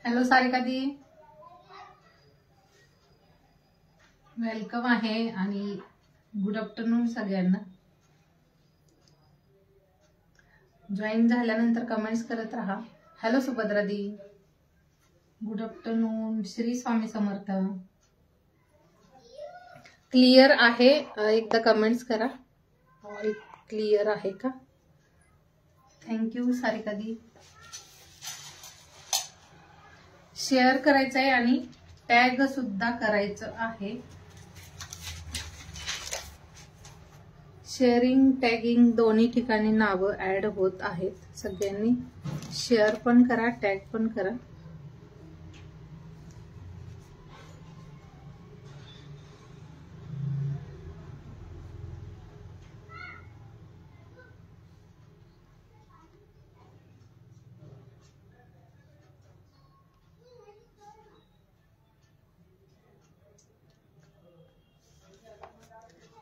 Hello Sarika दी, welcome आहे आणि good afternoon सगळ्यांना. जॉईन झाल्यानंतर कमेंट्स करत राहा. हॅलो सुभद्रा दी, good afternoon. Shri Swami Samarth. Clear आहे? एकदा कमेंट्स करा. ऑल क्लिअर आहे का? थँक्यू सारिका दी. शेअर करायचं आहे आणि टॅग सुद्धा करायचं आहे. शेअरिंग टॅगिंग दोन्ही ठिकाणी नावं ऍड होत आहेत. सगळ्यांनी शेअर पण करा, टॅग पण करा.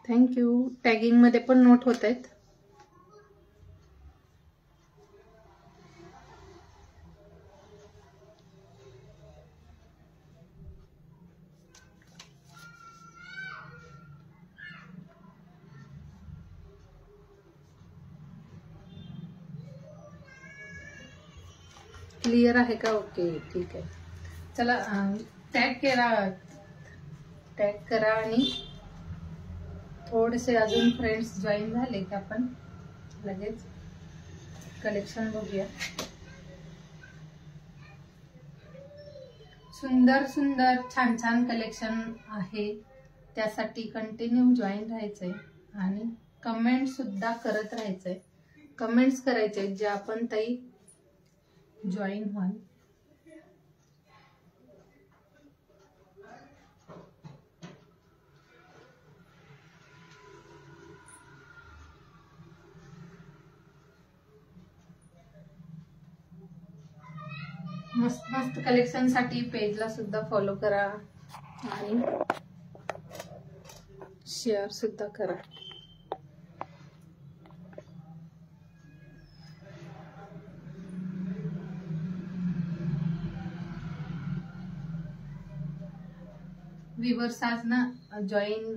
थँक्यू. टॅगिंग मध्ये पण नोट होत आहेत. क्लिअर आहे का? ओके ठीक आहे. चला टॅग करा आणि थोडेसे अजून फ्रेंड्स जॉईन झाले की आपण लगेच कलेक्शन बघूया. सुंदर सुंदर छान छान कलेक्शन आहे. त्यासाठी कंटिन्यू जॉईन राहायचंय आणि कमेंट सुद्धा करत राहायचंय. कमेंट्स करायचे जे आपण ताई जॉईन व्हाल. मस्त मस्त कलेक्शन साठी पेजला सुद्धा फॉलो करा आणि शेअर सुद्धा करा. व्ह्यूअर्स आज ना जॉईन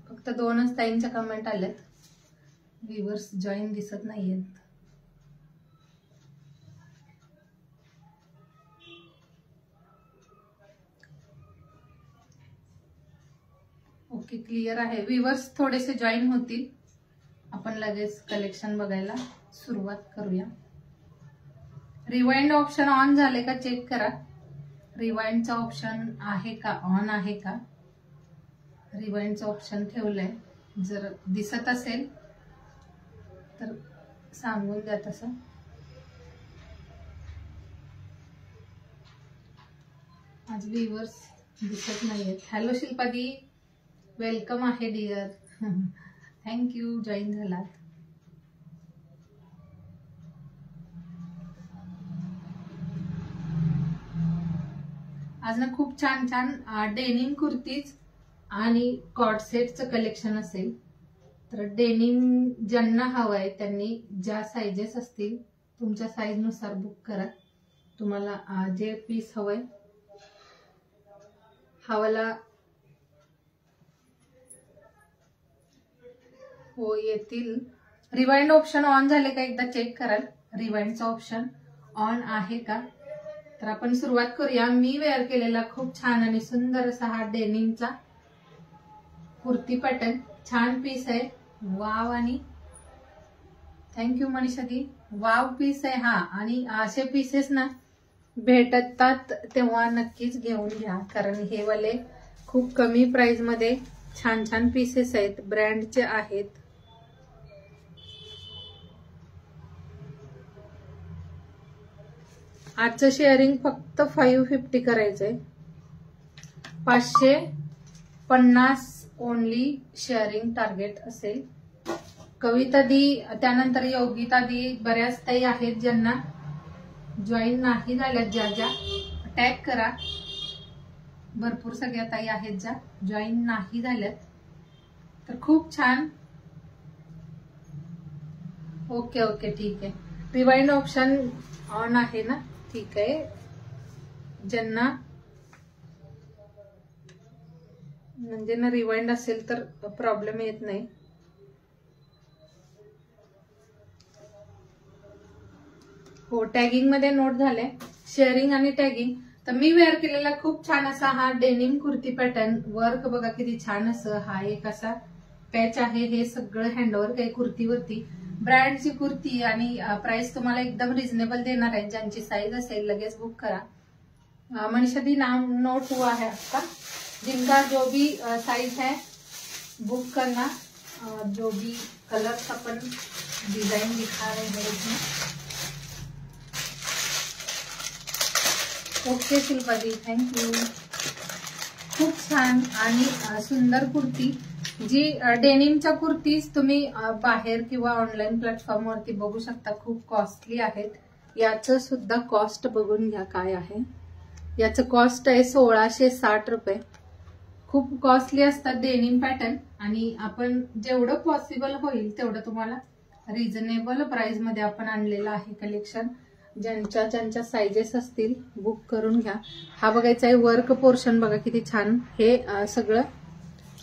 फक्त 2च ताईंच्या कमेंट आल्यात. व्ह्यूअर्स जॉईन दिसत नाहीयेत. ओके क्लिअर आहे. व्ह्यूअर्स थोडेसे जॉईन होतील. आपण लगेच कलेक्शन बघायला सुरुवात करूया. रिवाइंड ऑप्शन ऑन झाले का चेक करा. रिवाइंडचा ऑप्शन आहे का, ऑन आहे का? रिवाइंडचा ऑप्शन ठेवलंय. जर दिसत असेल तर सांगून द्या तसं. आज व्ह्यूअर्स दिसत नाहीयेत. हॅलो शिल्पादी, वेलकम आहे डिअर. थँक्यू जॉईन झालात. आज ना खूप छान छान डेनिम कुर्तीज आणि कॉर्ड सेटचं कलेक्शन असेल. तर डेनिम ज्यांना हवंय त्यांनी ज्या साइजेस असतील तुमच्या साइज नुसार बुक करा. तुम्हाला जे पीस हवंय हवाला हो येतील. रिवाइंड ऑप्शन ऑन झाले का एकदा चेक कराल. रिवाइंडचा ऑप्शन ऑन आहे का? तर आपण सुरुवात करूया. मी वेअर केलेला खूप छान आणि सुंदर असा हा डेनिमचा कुर्ती पॅटर्न. छान पीस आहे. वाव आणि थँक्यू मनीषा दी. वाव पीस आहे हा. आणि असे पीसेस ना भेटतात तेव्हा नक्कीच घेऊन घ्या, कारण हे वाले खूप कमी प्राइस मध्ये छान छान पीसेस आहेत. ब्रँडचे आहेत. आजचं शेअरिंग फक्त 550 करायचंय. 550 ओनली शेअरिंग टार्गेट असेल. कविता दी, त्यानंतर योगिता दी, बऱ्याच ताई आहेत ज्यांना जॉईन नाही झाल्यात. ज्या टॅग करा. भरपूर सगळ्या ताई आहेत ज्या जॉईन नाही झाल्यात. तर खूप छान. ओके ओके ठीक आहे. रिवाइंड ऑप्शन ऑन आहे ना? ठीक आहे. ज्यांना म्हणजे ना रिवाइंड असेल तर प्रॉब्लेम येत नाही. हो, टॅगिंग मध्ये नोट झाले, शेअरिंग आणि टॅगिंग. तर मी वेअर केलेला खूप छान असा हा डेनिम कुर्ती पॅटर्न. वर्क बघा किती छान असं, हा एक असा पॅच आहे. हे सगळं हँडवर्क आहे कुर्तीवरती. ब्रँडची कुर्ती आणि प्राइस तुम्हाला एकदम रिजनेबल देणार आहे. ज्यांची साईज असेल लगेच बुक करा. मनीषा दी नाम नोट हुआ है आपका, जिनका जो भी साइज है बुक करना. जो भी कलर्स अपन डिजाइन दिखा रहे हैं इसमें. Okay Shilpaji, thank you. खूप छान आणि सुंदर कुर्ती. जी डेनिमच्या कुर्तीज तुम्ही बाहेर किंवा ऑनलाईन प्लॅटफॉर्मवरती बघू शकता, खूप कॉस्टली आहेत. याचं सुद्धा कॉस्ट बघून घ्या काय आहे. याचं कॉस्ट आहे 1660 रुपये. खूप कॉस्टली असतात डेनिम पॅटर्न आणि आपण जेवढं पॉसिबल होईल तेवढं तुम्हाला रिझनेबल प्राइस मध्ये आपण आणलेलं आहे कलेक्शन. ज्यांच्या साइजेस असतील बुक करून घ्या. हा बघायचा आहे वर्क पोर्शन, बघा किती छान. हे सगळं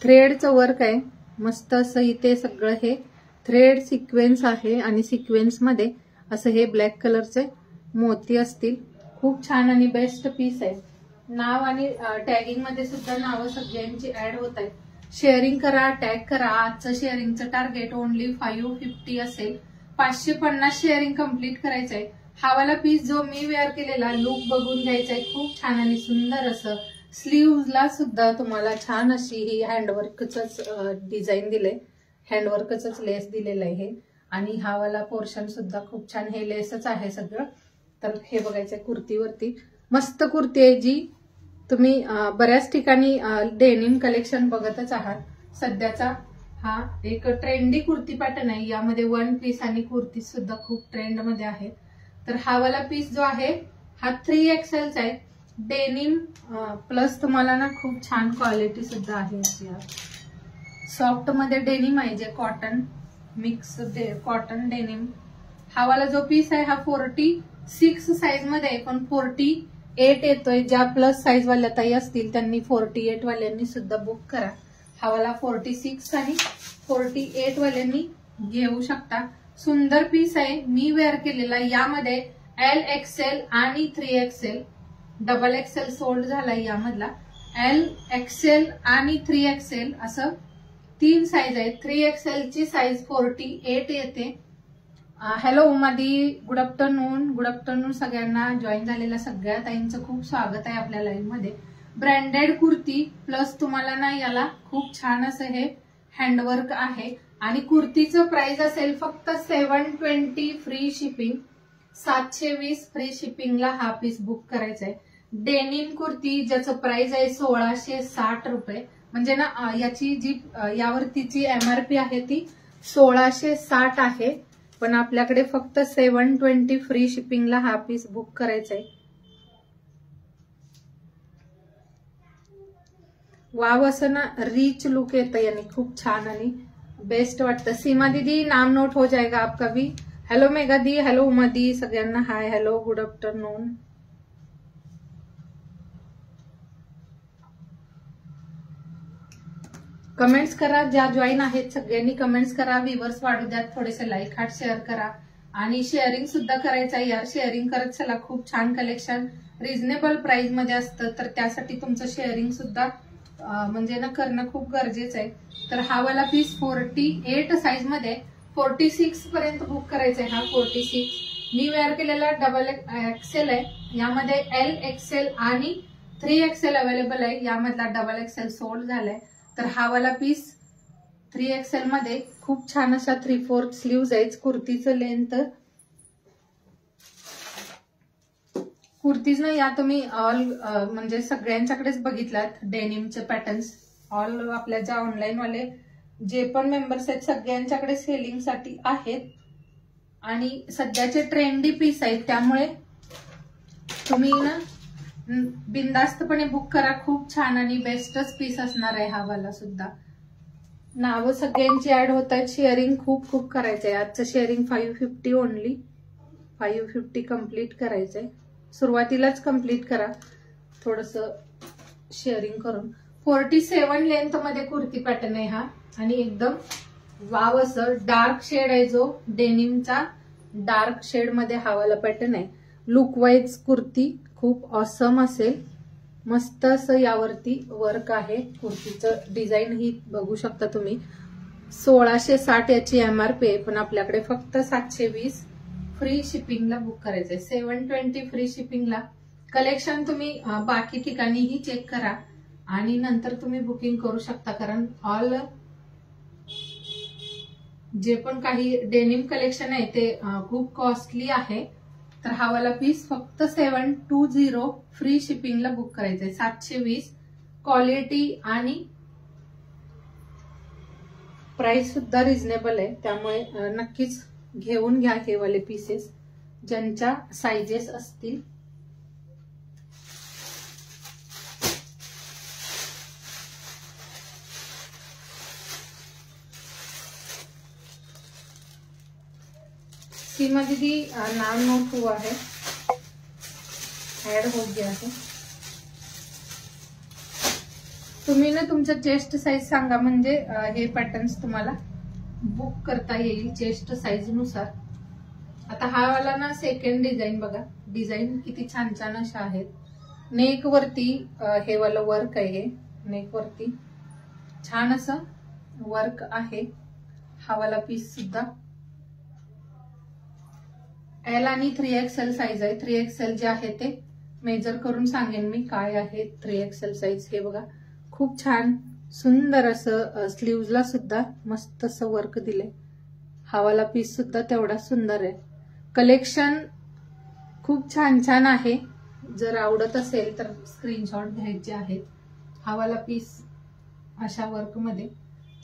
थ्रेडचं वर्क आहे, मस्त असं. इथे सगळं हे थ्रेड सिक्वेन्स आहे आणि सिक्वेन्स मध्ये असं हे ब्लॅक कलरचे मोती असतील. खूप छान आणि बेस्ट पीस आहे. नाव आणि टॅगिंग मध्ये सुद्धा नावं सगळ्यांची ऍड होत आहेत. शेअरिंग करा, टॅग करा. आजचं शेअरिंगचं टार्गेट ओनली 550 असेल. 550 शेअरिंग कम्प्लीट करायचं आहे. हा वाला पीस जो मी वेअर केलेला लुक बघून घ्यायचा आहे. खूप छान आणि सुंदर असं. स्लीव्हजला सुद्धा तुम्हाला छान अशी ही हँडवर्कच डिझाईन दिले, हँडवर्कच लेस दिलेलं आहे. आणि हा वाला पोर्शन सुद्धा खूप छान, हे लेसच आहे सगळं. तर हे बघायचंय कुर्तीवरती. मस्त कुर्ती आहे जी तुम्ही बऱ्याच ठिकाणी डेनिम कलेक्शन बघतच आहात. सध्याचा हा एक ट्रेंडी कुर्ती पॅटर्न आहे. यामध्ये वन पीस आणि कुर्ती सुद्धा खूप ट्रेंड मध्ये आहे. तर हा वाला पीस जो आहे हा 3XLचा आहे. डेनिम प्लस तुम्हाला ना खूप छान क्वालिटी सुद्धा आहे. सॉफ्ट मध्ये डेनिम आहे, जे कॉटन मिक्स कॉटन डेनिम. हा वाला जो पीस आहे हा 46 साइज मध्ये आहे, पण 48 येतोय. ज्या प्लस साइज वाल्या ताई असतील त्यांनी 48 वाल्यांनी सुद्धा बुक करा. हा वाला 46 आणि 48 वाल्यांनी घेऊ शकता. सुंदर पीस आहे. मी वेअर केलेला यामध्ये LXL आणि 3XL, डबल XL सोल्ड झालाय यामधला. LXL आणि 3XL असं 3 साईज आहेत. 3XL ची साईज 48 येते. Hello Umadi, good afternoon. Good afternoon सगळ्यांना. जॉईन झालेल्या सगळ्या ताईंचं खूप स्वागत आहे आपल्या लाईव्ह मध्ये. ब्रँडेड कुर्ती प्लस तुम्हाला ना याला खूप छान असं हे हँडवर्क आहे. आणि कुर्तीचं प्राइस असेल फक्त 720 फ्री शिपिंग. 720 फ्री शिपिंगला हा पीस बुक करायचा आहे. डेनिम कुर्ती ज्याचं प्राइस आहे 1660 रुपये. म्हणजे ना याची जी यावरतीची MRP आहे ती 1660 आहे, पण आपल्याकडे फक्त 720 फ्री शिपिंगला हा पीस बुक करायचा आहे. वाव, असं ना रिच लुक येतं याने, खूप छान आणि बेस्ट वाटतं. सीमा दीदी नाम नोट हो जाएगा आपका भी. हॅलो मेगा दी, हॅलो उमा दी, सगळ्यांना हाय, हॅलो, गुड आफ्टरनून. कमेंट्स करा. ज्या जॉईन आहेत सगळ्यांनी कमेंट्स करा. व्ह्यूअर्स वाढू द्या, थोडेसे लाईक हार्ट शेअर करा आणि शेअरिंग सुद्धा करायचं आहे यार. शेअरिंग करत चला. खूप छान कलेक्शन रिझनेबल प्राइस मध्ये असतं, तर त्यासाठी तुमचं शेअरिंग सुद्धा म्हणजे ना करणं खूप गरजेचं आहे. तर हा वाला पीस 48 साइज मध्ये 46 पर्यंत बुक करायचा आहे. हा 46 मी वेअर केलेला डबल XL आहे. यामध्ये LXL आणि 3XL अवेलेबल आहे. यामधला डबल XL सोल्ड झालाय. तर हा वाला पीस 3XL मध्ये खूप छान अशा 3/4 स्लीव्ज आहेत. कुर्तीचं लेंथ कुर्तीज ना या तुम्ही ऑल म्हणजे सगळ्यांच्याकडेच बघितलात डेनिमचे पॅटर्न्स. ऑल आपल्या ज्या ऑनलाईन वाले जे पण मेंबर्स आहेत सगळ्यांच्याकडे सेलिंग साठी आहेत आणि सध्याचे ट्रेंडी पीस आहेत. त्यामुळे तुम्ही ना बिनधास्तपणे बुक करा. खूप छान आणि बेस्टच पीस असणार आहे हा वाला सुद्धा. नावं सगळ्यांची ऍड होत आहेत. शेअरिंग खूप खूप करायचंय. आजचं शेअरिंग 550 ओनली. 550 कम्प्लीट करायचंय. सुरुवातीलाच कम्प्लीट करा. थोडस शेअरिंग करून 47 लेंथ मध्ये कुर्ती पॅटर्न आहे हा आणि एकदम वाव असं डार्क शेड आहे जो डेनिमचा डार्क शेड मध्ये हा वाला पॅटर्न आहे. लुक वाईज कुर्ती खूप ऑसम असेल. मस्त असं यावरती वर्क आहे. कुर्तीचं डिझाईन ही बघू शकता तुम्ही. 1660 याची MRP आहे पण आपल्याकडे फक्त 720 फ्री शिपिंगला बुक करायचंय. 720 फ्री शिपिंगला. कलेक्शन तुम्ही बाकी ठिकाणीही चेक करा आणि नंतर तुम्ही बुकिंग करू शकता कारण ऑल जे पण काही डेनिम कलेक्शन आहे ते खूप कॉस्टली आहे. तर हा वाला पीस फक्त 720 फ्री शिपिंगला बुक करायचंय. 720 क्वालिटी आणि प्राइस सुद्धा रिझनेबल आहे त्यामुळे नक्कीच घेऊन घ्या हे वाले पीसेस ज्यांच्या साइजेस असतील. सीमा दीदी नाम नोट हुआ है, ऐड हो गया है. तुम्ही ना तुमच्या चेस्ट साईज सांगा म्हणजे हे पॅटर्न्स तुम्हाला बुक करता येईल चेस्ट साईज नुसार. आता हा वाला ना सेकंड डिझाईन बघा. डिझाईन किती छान छान अशा आहेत. नेक वरती हे वाला वर्क आहे. नेक वरती छान असं वर्क आहे. हा वाला पीस सुद्धा L आणि 3XL साईज आहे. 3XL जे आहे ते मेजर करून सांगेन मी काय आहे 3XL साईज. हे बघा खूप छान सुंदर असं स्लीव्हजला सुद्धा मस्त असं वर्क दिले. हा वाला पीस सुद्धा तेवढा सुंदर आहे. कलेक्शन खूप छान छान आहे. जर आवडत असेल तर स्क्रीनशॉट घ्यायचे आहेत. हा वाला पीस अशा वर्क मध्ये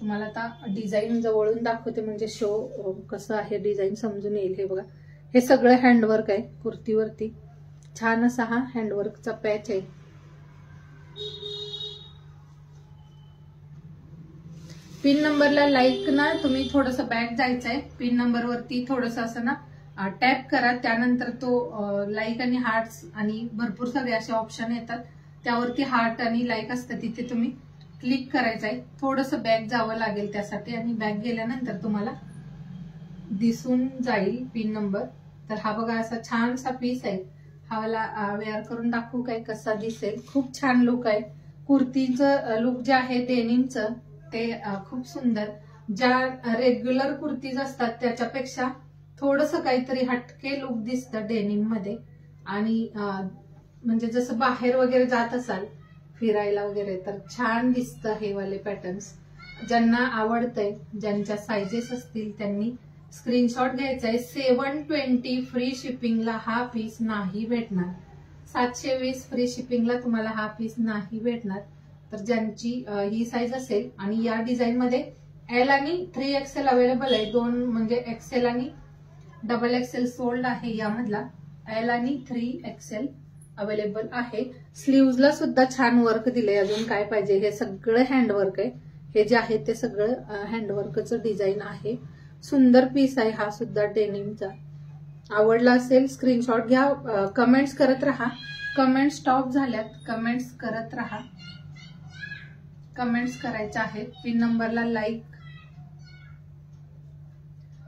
तुम्हाला आता डिझाईन जवळून दाखवते म्हणजे शो कसं आहे डिझाईन समजून येईल. हे बघा हे सगळं हँडवर्क आहे कुर्तीवरती. छान असा हा हँडवर्कचा पॅच आहे. पिन नंबरला लाईक ना तुम्ही थोडस बॅक जायचंय. पिन नंबर वरती थोडस असं ना टॅप करा. त्यानंतर तो लाईक आणि हार्ट्स आणि भरपूर सगळे असे ऑप्शन येतात. त्यावरती हार्ट आणि लाईक असतं तिथे तुम्ही क्लिक करायचंय. थोडस बॅक जावं लागेल त्यासाठी आणि बॅक गेल्यानंतर तुम्हाला दिसून जाईल पिन नंबर. तर हा बघा असा छानसा पीस आहे. हा वाला वेअर करून दाखवू काय कसा दिसेल. खूप छान लुक आहे. कुर्तीचं लुक जे आहे डेनिमचं ते खूप सुंदर. ज्या रेग्युलर कुर्तीज असतात त्याच्यापेक्षा थोडस काहीतरी हटके लुक दिसतं डेनिम मध्ये. आणि म्हणजे जसं बाहेर वगैरे जात असाल फिरायला वगैरे तर छान दिसतं हे वाले पॅटर्न्स. ज्यांना आवडतंय ज्यांच्या साइजेस असतील त्यांनी स्क्रीनशॉट घ्यायचा आहे. 720 फ्री शिपिंगला हा पीस नाही भेटणार. 720 फ्री शिपिंगला तुम्हाला हा पीस नाही भेटणार. तर ज्यांची ही साईज असेल आणि या डिझाईन मध्ये L आणि 3XL अवेलेबल आहे. दोन म्हणजे XL आणि XXL सोल्ड आहे. यामधला L आणि 3XL अवेलेबल आहे. स्लीव्हजला सुद्धा छान वर्क दिलंय. अजून काय पाहिजे. हे सगळं हँडवर्क आहे. हे जे आहे ते सगळं हँडवर्कचं डिझाईन आहे. सुंदर पीस आहे हा सुद्धा डेनिमचा. आवडला असेल स्क्रीनशॉट घ्या. कमेंट्स करत राहा. कमेंट स्टॉप झाल्यात. कमेंट्स करत राहा. कमेंट्स करायच्या आहेत. पिन नंबरला लाईक.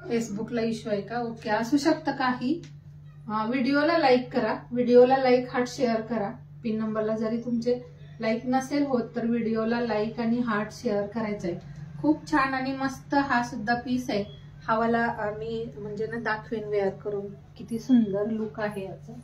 फेसबुकला इश्यू आहे का. ओके असू शकतं काही. व्हिडिओला लाईक करा. व्हिडिओला लाईक हार्ट शेअर करा. पिन नंबरला जरी तुमचे लाईक नसेल होत तर व्हिडिओला लाईक आणि हार्ट शेअर करायचं आहे. खूप छान आणि मस्त हा सुद्धा पीस आहे. हा वाला मी म्हणजे ना दाखवेन वेअर करून किती सुंदर लुक आहे याचा.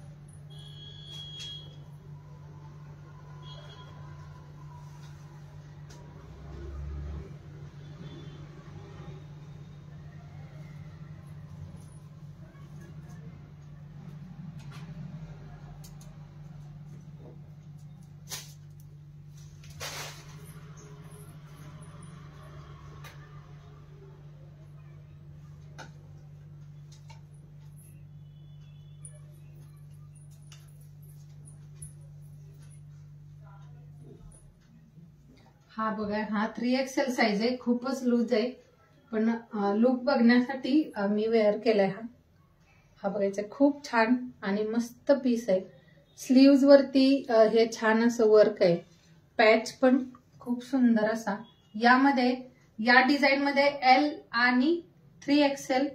हा बघा हा 3XL साईज आहे. खूपच लूज आहे पण लुक बघण्यासाठी मी वेअर केलाय. हा बघायचा खूप छान आणि मस्त पीस आहे. स्लीव्ज वरती हे छान असं वर्क आहे. पॅच पण खूप सुंदर असा. यामध्ये या डिझाईन मध्ये एल आणि 3XL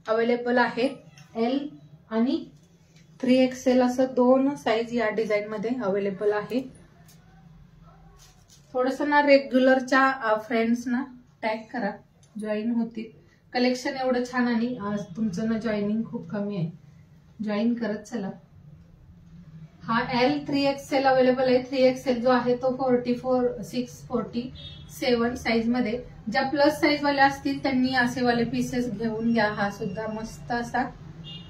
अवेलेबल आहे. एल आणि 3XL असं 2 साईज या डिझाईन मध्ये अवेलेबल आहे. थोडस ना रेग्युलरच्या फ्रेंड्स ना टॅग करा, जॉईन होतील. कलेक्शन एवढं छान आणि तुमचं ना जॉईनिंग खूप कमी आहे. जॉईन करत चला. हा L 3XL अवेलेबल आहे. 3XL जो आहे तो 44, 47 साईज मध्ये. ज्या प्लस साईज वाले असतील त्यांनी असे वाले पीसेस घेऊन घ्या. हा सुद्धा मस्त असा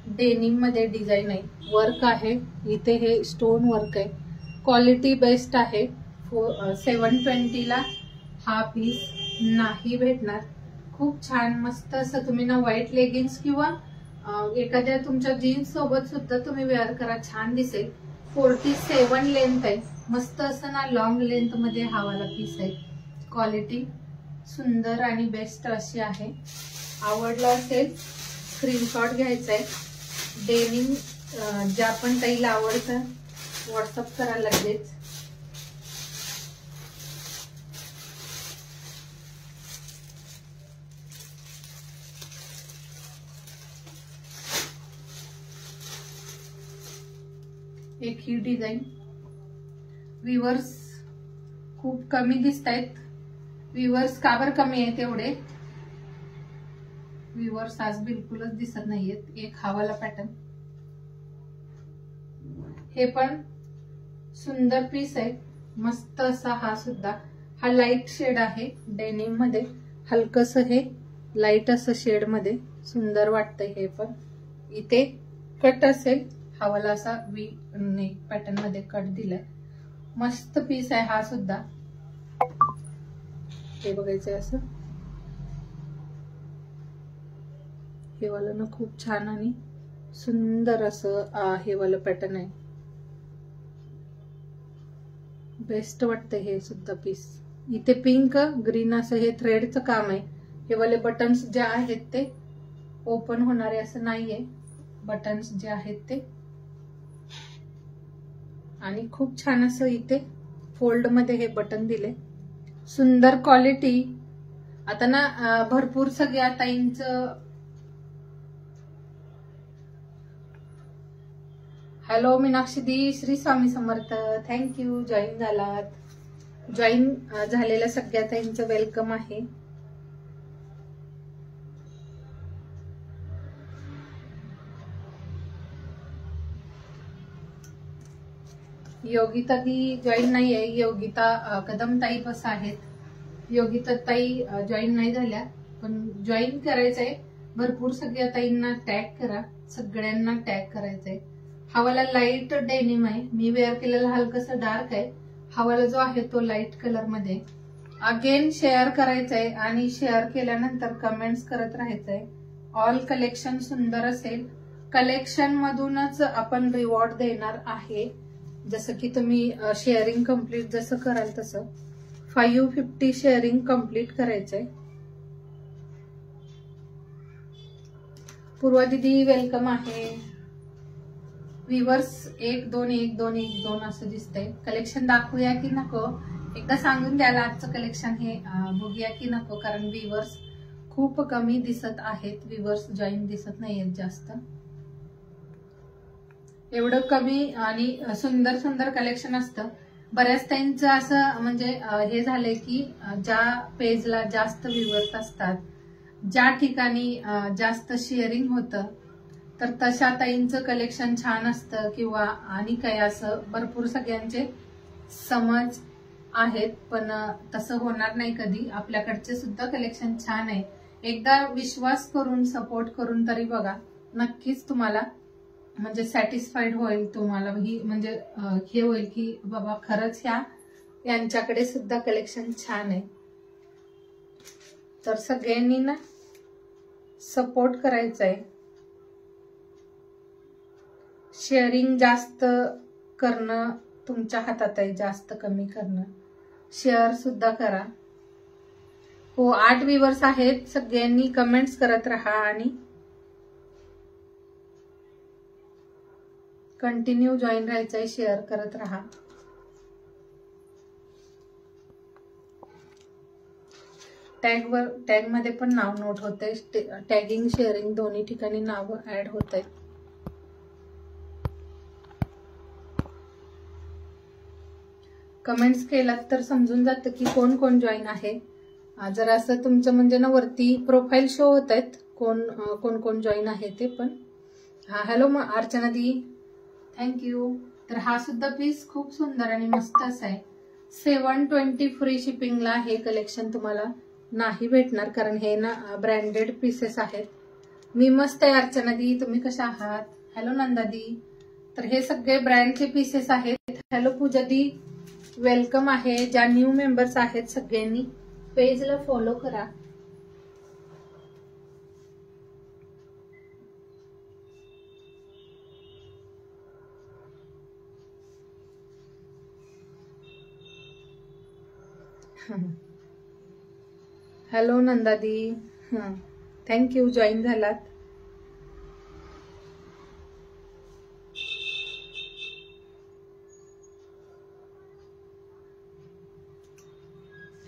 डेनिम मध्ये डिझाईन आहे. वर्क आहे इथे, हे स्टोन वर्क आहे. क्वालिटी बेस्ट आहे. 720 ला हा पीस नाही भेटणार. खूप छान मस्त असं तुम्ही ना व्हाईट लेगिन्स किंवा एखाद्या तुमच्या जीन्स सोबत सुद्धा तुम्ही वेअर करा, छान दिसेल. 47 लेंथ आहे. मस्त असं ना लॉंग लेंथ मध्ये हा वाला पीस आहे. क्वालिटी सुंदर आणि बेस्ट अशी आहे. आवडला असेल स्क्रीनशॉट घ्यायचा आहे. डेनिम ज्या पण ताईला आवडतं व्हॉट्सअप करा लगेच. एक ही डिझाईन. व्ह्यूअर्स खूप कमी दिसत आहेत. व्ह्यूअर्स का बरं कमी आहेत एवढे? व्ह्यूअर्स आज बिलकुलच दिसत नाहीयेत. एक हा वाला पॅटर्न, हे पण सुंदर पीस आहे. मस्त असा हा सुद्धा. हा लाईट शेड आहे डेनिम मध्ये. हलकस हे लाईट असं शेड मध्ये सुंदर वाटतंय. हे पण इथे कट असेल. हा वाला असा वी नेक पॅटर्न मध्ये कट दिलाय. मस्त पीस आहे हा सुद्धा. हे बघायचंय असं. हे वाला ना खूप छान आणि सुंदर असं हे वाला पॅटर्न आहे. बेस्ट वाटतंय हे सुद्धा पीस. इथे पिंक ग्रीन असं हे थ्रेडचं काम आहे. हे वाले बटन्स जे आहेत ते ओपन होणारे असं नाहीये. बटन्स जे आहेत ते, आणि खूप छान असं इथे फोल्ड मध्ये हे बटन दिले. सुंदर क्वालिटी. आता ना भरपूर सगळ्या ताईंचं हॅलो मीनाक्षी दी, श्री स्वामी समर्थ. थँक्यू, जॉईन झालात. जॉईन झालेल्या सगळ्या ताईंचं वेलकम आहे. योगिता दी जॉईन नाही आहे. योगिता कदम ताई बस आहेत. योगिता ताई जॉईन नाही झाल्या, पण जॉईन करायचंय. भरपूर सगळ्या ताईंना टॅग करा, सगळ्यांना टॅग करायचंय. हा वाला लाईट डेनिम आहे. मी वेअर केलेला हलकसा डार्क आहे. हा वाला जो आहे तो लाईट कलर मध्ये. अगेन शेअर करायचंय आणि शेअर केल्यानंतर कमेंट्स करत राहायचंय. ऑल कलेक्शन सुंदर असेल. कलेक्शन मधूनच आपण रिवॉर्ड देणार आहे. जसं की तुम्ही शेअरिंग कम्प्लीट जसं कराल तसं 550 शेअरिंग कम्प्लीट करायचंय. पूर्वा दीदी वेलकम आहे. व्ह्यूअर्स 1 2 1 2 1 2 असं दिसतंय. कलेक्शन दाखवूया की नको एकदा सांगून द्याल. आजचं कलेक्शन हे बघूया की नको, कारण व्ह्यूअर्स खूप कमी दिसत आहेत. व्ह्यूअर्स जॉईन दिसत नाहीयेत जास्त. एवढं कमी आणि सुंदर सुंदर कलेक्शन असतं. बऱ्याच त्यांचं असं म्हणजे हे झालंय की ज्या पेजला जास्त व्ह्यूअर्स असतात, ज्या ठिकाणी जास्त शेअरिंग होतं, तर तशा ताईंचं कलेक्शन छान असतं किंवा आणि काय असं भरपूर सगळ्यांचे समज आहेत. पण तसं होणार नाही कधी. आपल्याकडचे सुद्धा कलेक्शन छान आहे. एकदा विश्वास करून सपोर्ट करून तरी बघा, नक्कीच तुम्हाला म्हणजे सॅटिस्फाईड होईल. तुम्हाला ही म्हणजे हे होईल की बाबा खरंच यांच्याकडे सुद्धा कलेक्शन छान आहे. तर सगळ्यांनी ना सपोर्ट करायचा आहे. शेअरिंग जास्त करणं तुमच्या हातात आहे, जास्त कमी करणं. शेअर सुद्धा करा. हो 8 व्ह्यूअर्स आहेत. सगळ्यांनी कमेंट्स करत राहा आणि कंटिन्यू जॉईन राहायचंय, शेअर करत राहा. टॅग मध्ये पण नाव नोट होत आहे. टॅगिंग शेअरिंग दोन्ही ठिकाणी नाव ऍड होत आहेत. कमेंट्स केलात तर समजून जातं की कोण कोण जॉईन आहे. जर असं तुमचं म्हणजे ना वरती प्रोफाईल शो होत आहेत कोण कोण जॉईन आहे ते पण. हॅलो अर्चना दी, थँक्यू. तर हा सुद्धा पीस खूप सुंदर आणि मस्त असा आहे. 720 फ्री शिपिंगला हे कलेक्शन तुम्हाला नाही भेटणार, कारण हे ना ब्रँडेड पीसेस आहेत. मी मस्त आहे अर्चना दी, तुम्ही कशा आहात? हॅलो नंदा दी. तर हे सगळे ब्रँडचे पीसेस आहेत. हॅलो पूजा दी, वेलकम आहे. ज्या न्यू मेंबर्स आहेत सगळ्यांनी पेजला फॉलो करा. हॅलो नंदा दी, थँक्यू जॉईन झालात.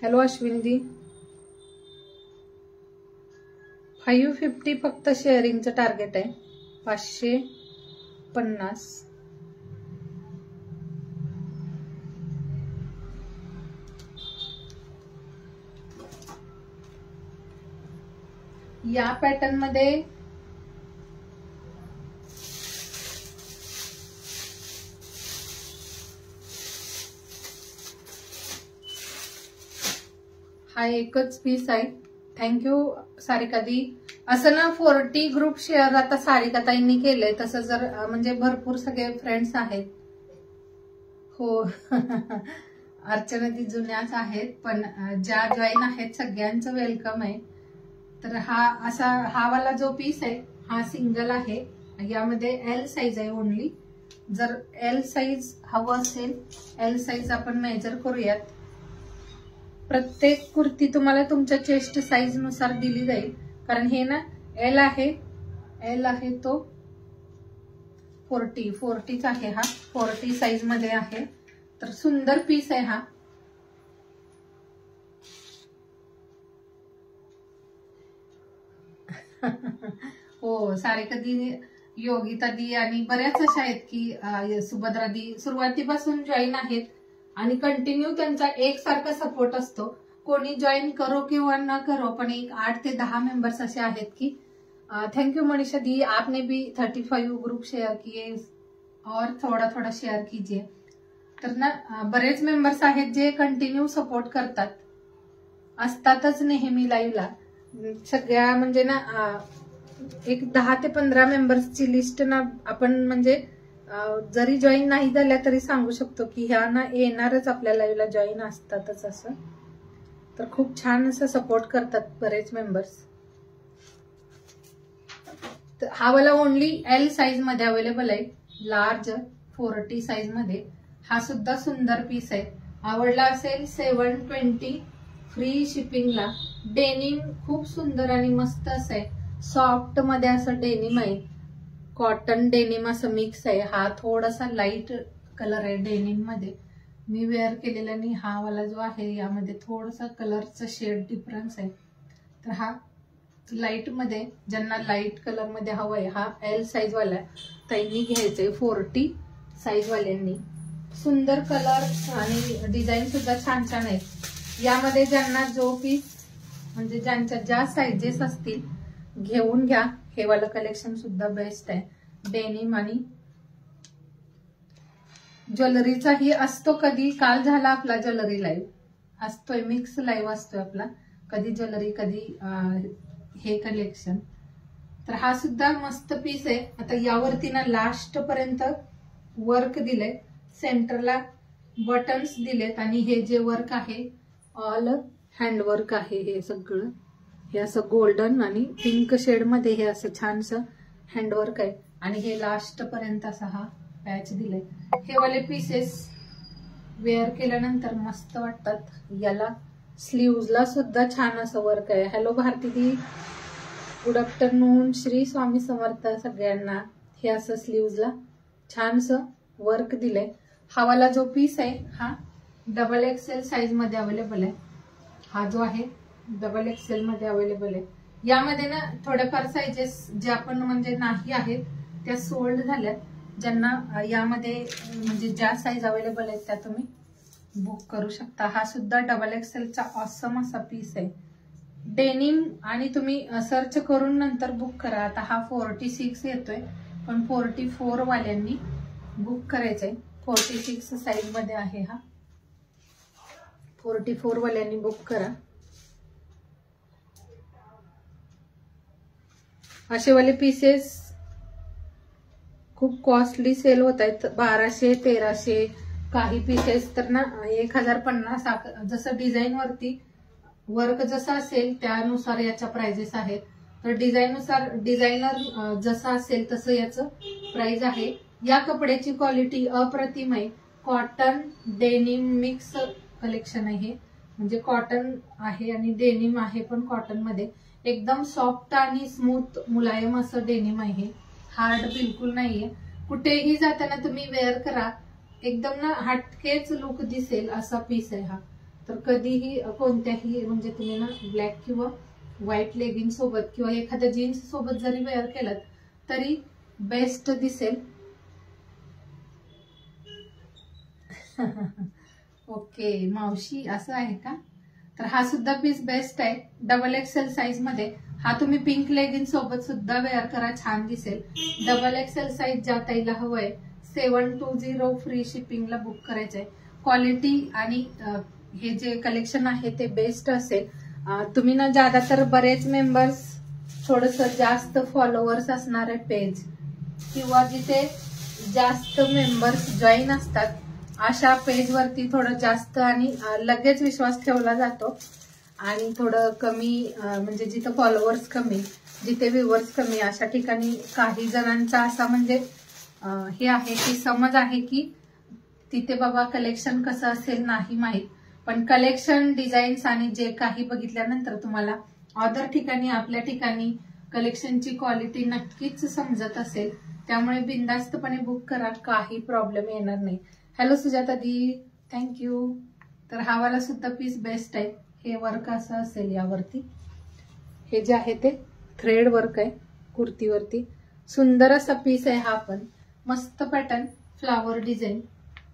हॅलो अश्विन दी. 550 फक्त शेअरिंगचं टार्गेट आहे. 550. या पॅटर्न मध्ये हा एकच पीस आहे. थँक्यू सारिका दी. असं ना 40 ग्रुप शेअर आता सारिका ताईंनी केलंय. तसं जर म्हणजे भरपूर सगळे फ्रेंड्स आहेत. हो अर्चना दी जुन्याच आहेत, पण ज्या जॉईन आहेत सगळ्यांचं वेलकम आहे. तर हा वाला जो पीस आहे हा सिंगल आहे. यामध्ये एल साईज आहे ओनली. जर एल साईज हवं असेल, एल साईज आपण मेजर करूयात. प्रत्येक कुर्ती तुम्हाला तुमच्या चेस्ट साईज नुसार दिली जाईल, कारण हे ना एल आहे तो 40च आहे. हा 40 साईज मध्ये आहे. तर सुंदर पीस आहे हा. हो सारिका दी, योगिता दी आणि बऱ्याच अशा आहेत की सुभद्रा दी सुरुवातीपासून जॉईन आहेत आणि कंटिन्यू त्यांचा एकसारखा सपोर्ट असतो. कोणी जॉईन करो किंवा न करो, पण एक 8 ते 10 मेंबर्स असे आहेत की थैंक यू मनीषा दी, आपने भी 35 ग्रुप शेयर किए और थोड़ा थोड़ा शेयर कीजिए. तर ना बरेच मेंबर्स आहेत जे कंटिन्यू सपोर्ट करतात, असतातच नेहमी लाईव्हला. सगळ्या म्हणजे ना एक 10 ते 15 मेंबर्सची लिस्ट ना आपण म्हणजे जरी जॉईन नाही झाल्या तरी सांगू शकतो की ह्या ना येणारच आपल्या लाईव्हला, जॉईन असतातच असं. तर खूप छान असं सपोर्ट करतात बरेच मेंबर्स. हा वाला ओनली एल साईज मध्ये अवेलेबल आहे. लार्ज 40 साईज मध्ये हा सुद्धा सुंदर पीस आहे. आवडला असेल 720 फ्री शिपिंगला. डेनिम खूप सुंदर आणि मस्त असं आहे. सॉफ्ट मध्ये असं डेनिम आहे. कॉटन डेनिम असं मिक्स आहे. हा थोडासा लाईट कलर आहे डेनिम मध्ये. मी वेअर केलेला आणि हा वाला जो आहे यामध्ये थोडासा कलरचा शेड डिफरन्स आहे. तर हा लाईट मध्ये, ज्यांना लाईट कलर मध्ये हवंय, हा एल साईज वाला आहे. त्यांनी घ्यायचंय 40 साईज वाल्यांनी. सुंदर कलर आणि डिझाईन सुद्धा छान छान आहे. यामध्ये ज्यांना जो पीस म्हणजे ज्यांच्या ज्या साईजेस असतील घेऊन घ्या. हे वाला कलेक्शन सुद्धा बेस्ट आहे. डेनिम आणि ज्वेलरीचाही असतो. कधी काल झाला आपला ज्वेलरी लाईव्ह असतोय, मिक्स लाईव्ह असतोय आपला. कधी ज्वेलरी कधी हे कलेक्शन. तर हा सुद्धा मस्त पीस आहे. आता यावरती ना लास्ट पर्यंत वर्क दिलंय. सेंटरला बटन्स दिलेत आणि हे जे वर्क आहे ऑल हँडवर्क आहे. हे सगळं हे असं गोल्डन आणि पिंक शेड मध्ये हे असं छानसं हँडवर्क आहे. आणि हे लास्ट पर्यंत असा हा पॅच दिलाय. हे वाले पीसेस वेअर केल्यानंतर मस्त वाटतात. याला स्लीव्हजला सुद्धा छान असं वर्क आहे. हॅलो भारती दी, गुड आफ्टरनून. श्री स्वामी समर्थ सगळ्यांना. हे असं स्लीव्हजला छानसं वर्क दिलंय. हा वाला जो पीस आहे हा डबल एक्सेल साईज मध्ये अवेलेबल आहे. हा जो आहे डबल एक्सेल मध्ये अवेलेबल आहे. यामध्ये ना थोड्याफार साईजेस ज्या पण म्हणजे नाही आहेत त्या सोल्ड झाल्यात. ज्यांना यामध्ये म्हणजे ज्या साईज अवेलेबल आहेत त्या तुम्ही बुक करू शकता. हा सुद्धा डबल एक्सेलचा ऑसम असा पीस आहे. डेनिम आणि तुम्ही सर्च करून नंतर बुक करा. आता हा 46 येतोय पण 44 वाल्यांनी बुक करायचंय. 46 साईज मध्ये आहे हा. 44 वाल्यांनी बुक करा. असे वाले पीसेस खूप कॉस्टली सेल होत आहेत. 1200 1300 काही पीसेस तर ना 1050. जसं डिझाईन वरती वर्क जसं असेल त्यानुसार याच्या प्राइजेस आहेत. तर डिझायनर जसं असेल तसं याचं प्राइस आहे. या कपड्याची क्वालिटी अप्रतिम आहे. कॉटन डेनिम मिक्स कलेक्शन आहे. म्हणजे कॉटन आहे आणि डेनिम आहे पण कॉटन मध्ये. एकदम सॉफ्ट आणि स्मूथ मुलायम असं डेनिम आहे. हार्ड बिलकुल नाहीये. कुठेही जाताना तुम्ही वेअर करा एकदम ना हटकेच लुक दिसेल असा पीस आहे हा. तर कधीही कोणत्याही म्हणजे तुम्ही ना ब्लॅक किंवा व्हाईट लेगिंग सोबत किंवा एखाद्या जीन्स सोबत जरी वेअर केलं तरी बेस्ट दिसेल. ओके मावशी असं आहे का? तर हा सुद्धा पीस बेस्ट आहे. डबल एक्सेल साईज मध्ये. हा तुम्ही पिंक लेगिंग सोबत सुद्धा वेअर करा छान दिसेल. डबल एक्सेल साईज ज्या ताईला हवंय 720 फ्री शिपिंगला बुक करायचंय. क्वालिटी आणि हे जे कलेक्शन आहे ते बेस्ट असेल. तुम्ही ना ज्यादा तर बरेच मेंबर्स थोडस जास्त फॉलोअर्स असणारे पेज किंवा जिथे जास्त मेंबर्स जॉईन असतात अशा पेज वरती थोडं जास्त आणि लगेच विश्वास ठेवला जातो. आणि थोडं कमी म्हणजे जिथं फॉलोअर्स कमी जिथे व्ह्युअर्स कमी अशा ठिकाणी काही जणांचा असा म्हणजे हे आहे की समज आहे की तिथे बाबा कलेक्शन कसं असेल नाही माहीत. पण कलेक्शन डिझाईन्स आणि जे काही बघितल्यानंतर तुम्हाला अदर ठिकाणी आपल्या ठिकाणी कलेक्शनची क्वालिटी नक्कीच समजत असेल. त्यामुळे बिनधास्तपणे बुक करा. काही प्रॉब्लेम येणार नाही. हॅलो सुजाता दी थँक्यू. तर हा वाला सुद्धा पीस बेस्ट आहे. हे वर्क असं असेल यावरती. हे जे आहे ते थ्रेड वर्क आहे कुर्तीवरती. सुंदर असा पीस आहे हा पण. मस्त पॅटर्न फ्लावर डिझाईन.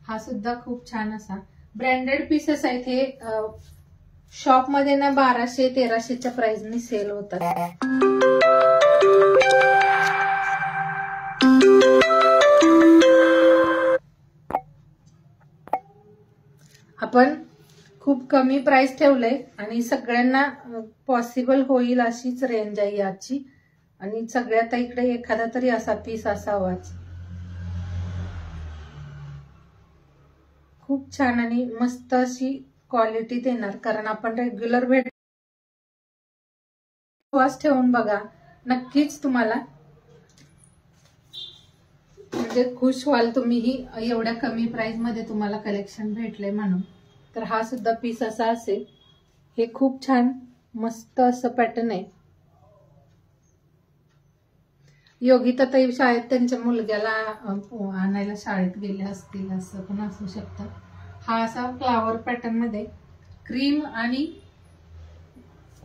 हा सुद्धा खूप छान असा ब्रँडेड पीसेस आहेत. हे शॉप मध्ये ना 1200 1300च्या प्राइसनी सेल होतात. आपण खूप कमी प्राइस ठेवलंय आणि सगळ्यांना पॉसिबल होईल अशीच रेंज आहे याची. आणि सगळ्यात इकडे एखादा तरी असा पीस असावाच. खूप छान आणि मस्त अशी क्वालिटी देणार. कारण आपण रेग्युलर भेट विश्वास ठेवून बघा नक्कीच तुम्हाला म्हणजे खुश व्हाल तुम्हीही. एवढ्या कमी प्राइस मध्ये तुम्हाला कलेक्शन भेटले म्हणून. तर हा सुद्धा पीस असा असेल. हे खूप छान मस्त असं पॅटर्न आहे. योगिता ताई शाळेत त्यांच्या मुलग्याला आणायला शाळेत गेले असतील असं पण असू शकतं. हा असा फ्लावर पॅटर्न मध्ये क्रीम आणि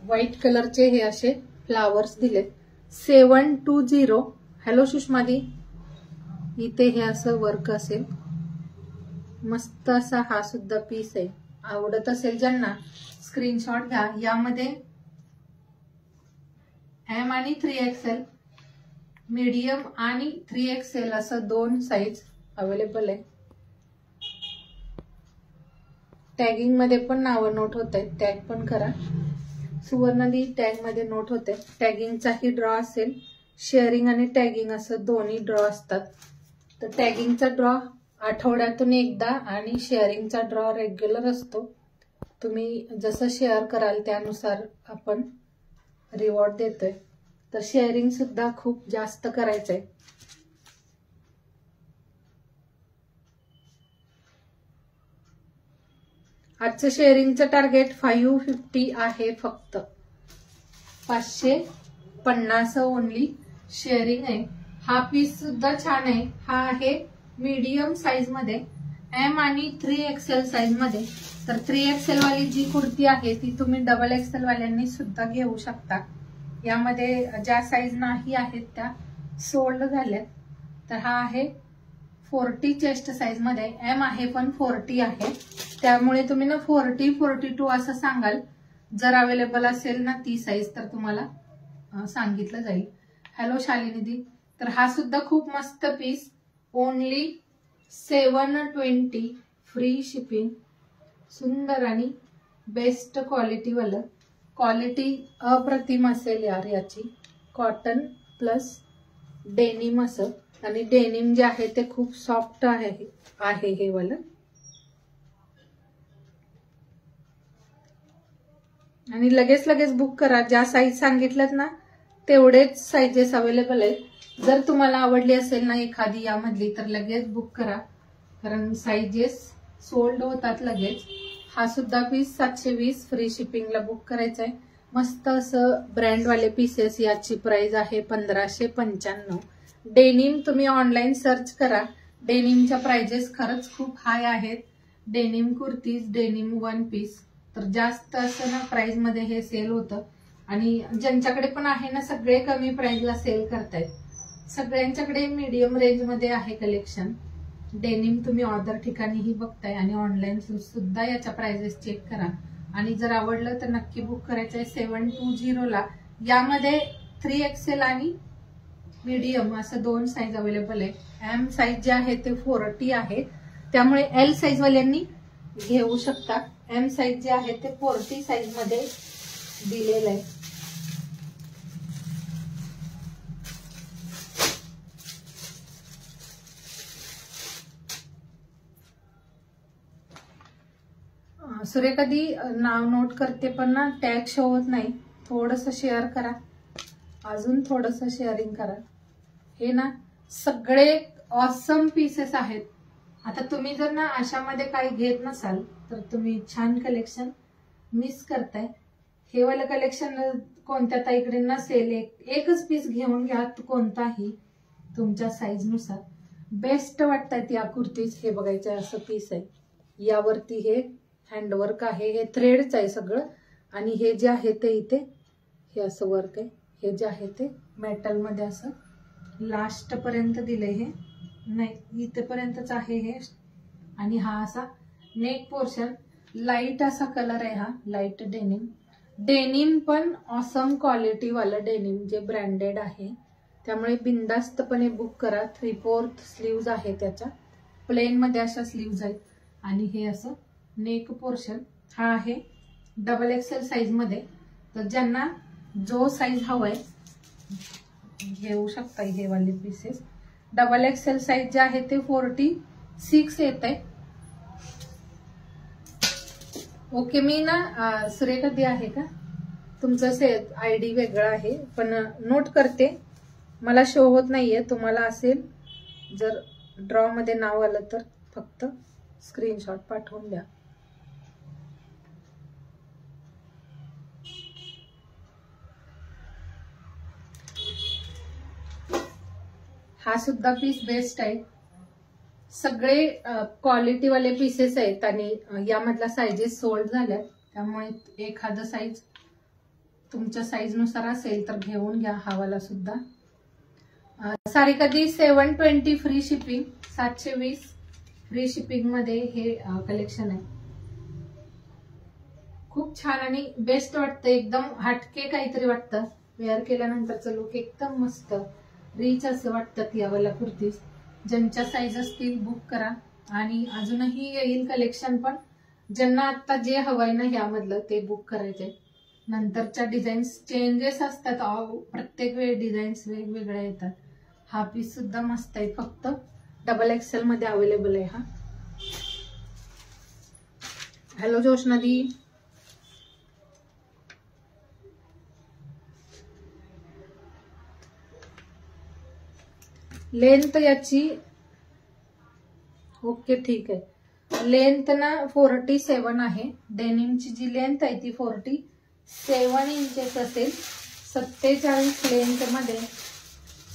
व्हाईट कलरचे हे असे फ्लावर्स दिले. 720. हॅलो सुषमादी. इथे हे असं वर्क असेल. मस्त असा हा सुद्धा पीस आहे. आवडत असेल ज्यांना स्क्रीनशॉट घ्या. यामध्ये एम आणि 3XL मीडियम आणि 3XL असं 2 साईज अवेलेबल आहे. टॅगिंग मध्ये पण नावं नोट होत आहेत. टॅग पण करा. सुवर्णदी टॅग मध्ये नोट होते. टॅगिंगचाही ड्रॉ असेल. शेअरिंग आणि टॅगिंग असं दोन्ही ड्रॉ असतात. तर टॅगिंगचा ड्रॉ आठवड्यातून एकदा आणि शेअरिंगचा ड्रॉ रेग्युलर असतो. तुम्ही जसं शेअर कराल त्यानुसार आपण रिवॉर्ड देतोय. तर शेअरिंग सुद्धा खूप जास्त करायचंय. आजचं शेअरिंगचं टार्गेट 550 आहे. फक्त 550 ओनली शेअरिंग आहे. हा पीस सुद्धा छान आहे. हा आहे मीडियम साईज मध्ये, एम आणि 3XL साईज मध्ये. तर 3XL वाली जी कुर्ती आहे ती तुम्ही XXL वाल्यांनी सुद्धा घेऊ शकता. यामध्ये ज्या साईज नाही आहेत त्या सोल्ड झाल्यात. तर हा आहे 40 चेस्ट साईज मध्ये, एम आहे पण 40 आहे. त्यामुळे तुम्ही ना 40, 42 असं सांगाल. जर अवेलेबल असेल ना ती साईज तर तुम्हाला सांगितलं जाईल. हॅलो शालिनी. तर हा सुद्धा खूप मस्त पीस, ओनली 720 फ्री शिपिंग. सुंदर आणि बेस्ट क्वालिटी वाला, क्वालिटी अप्रतिम असेल यार याची. कॉटन प्लस डेनिम असं, आणि डेनिम जे आहे ते खूप सॉफ्ट आहे हे वाला. आणि लगेच बुक करा. ज्या साईज सांगितल्यात ना तेवढेच साईजेस अवेलेबल आहेत. जर तुम्हाला आवडली असेल ना एखादी यामधली तर लगेच बुक करा, कारण साईजेस सोल्ड होतात लगेच. हा सुद्धा पीस 720 फ्री शिपिंगला बुक करायचा आहे. मस्त असं ब्रँडवाले पीसेस. याची प्राइस आहे 1595. डेनिम तुम्ही ऑनलाईन सर्च करा. डेनिमच्या प्राइजेस खरंच खूप हाय आहेत. Denim kurtis, denim one piece. तर जास्त असं ना प्राइस मध्ये हे सेल होतं. आणि ज्यांच्याकडे पण आहे ना सगळे कमी प्राइसला सेल करतायत. सगळ्यांच्याकडे मीडियम रेंज मध्ये आहे कलेक्शन. डेनिम तुम्ही ऑर्डर ठिकाणीही बघताय आणि ऑनलाईन सुद्धा याच्या प्राइजेस चेक करा. आणि जर आवडलं तर नक्की बुक करायचं आहे 720 ला. यामध्ये 3XL आणि मीडियम असं 2 साईज अवेलेबल आहे. एम साईज जे आहे ते 40 आहे, त्यामुळे एल साईज वाल्यांनी घेऊ शकता. एम साईज जे आहे ते 40 साईज मध्ये दिलेलं आहे. सूर्यकधी नाव नोट करते पण ना टॅग शो होत नाही. थोडस शेअर करा, अजून थोडस शेअरिंग करा. हे ना सगळे ऑसम पीसेस आहेत. आता तुम्ही जर ना अशामध्ये काही घेत नसाल तर तुम्ही छान कलेक्शन मिस करताय. हे वालं कलेक्शन कोणत्या ताईकडे नसेल, एकच पीस घेऊन घ्या कोणताही तुमच्या साईज नुसार. बेस्ट वाटतात या कुर्तीज. हे बघायचं असं पीस आहे. यावरती हे हँडवर्क आहे, हे थ्रेडच आहे सगळं. आणि हे जे आहे ते इथे हे असं वर्क आहे. हे जे आहे ते मेटल मध्ये असं लास्ट पर्यंत दिलंय. हे नाही इथेपर्यंतच आहे हे. आणि हा असा नेक पोर्शन, लाईट असा कलर आहे हा, लाईट डेनिम. डेनिम पण ऑसम क्वालिटी वाला डेनिम जे ब्रँडेड आहे. त्यामुळे बिंदास्तपणे बुक करा. 3/4 स्लीव्ज आहे त्याच्या, प्लेन मध्ये अशा स्लीव्ज आहेत. आणि हे असं नेक पोर्शन. हा आहे XXL साईज मध्ये. तर ज्यांना जो साईज हवाय घेऊ शकता हे वाले पीसेस. XXL साईज जे आहे ते 46 येत आहे. ओके. मी ना सूर्यकधी आहे का तुमचं आयडी वेगळा आहे पण नोट करते. मला शो होत नाहीये. तुम्हाला असेल जर ड्रॉ मध्ये नाव आलं तर फक्त स्क्रीनशॉट पाठवून द्या. हा सुद्धा पीस बेस्ट आहे. सगळे क्वालिटी वाले पीसेस आहेत आणि यामधला साईजेस सोल्ड झाल्यात. त्यामुळे एखादं साईज तुमच्या साईज नुसार असेल तर घेऊन घ्या. हा वाला सुद्धा. सारिकादी 720 फ्री शिपिंग, 720 फ्री शिपिंग मध्ये हे कलेक्शन आहे. खूप छान आणि बेस्ट वाटतं. एकदम हटके काहीतरी वाटतं. वेअर केल्यानंतरचं लुक एकदम मस्त रिच असं वाटतात यावाला कुर्तीज. ज्यांच्या साईज असतील बुक करा. आणि अजूनही येईल कलेक्शन, पण ज्यांना आता जे हवंय ना ह्यामधलं ते बुक करायचंय. नंतरच्या डिझाईन्स चेंजेस असतात. प्रत्येक वेळी डिझाईन्स वेगवेगळ्या येतात. हा पीस सुद्धा मस्त आहे. फक्त XXL मध्ये अवेलेबल आहे हा. हॅलो जोशनादी. लेंथ याची ओके ठीक आहे. लेंथ ना 47 आहे. डेनिमची जी लेंथ आहे ती 47 इंचेस असेल. 47 लेंथ मध्ये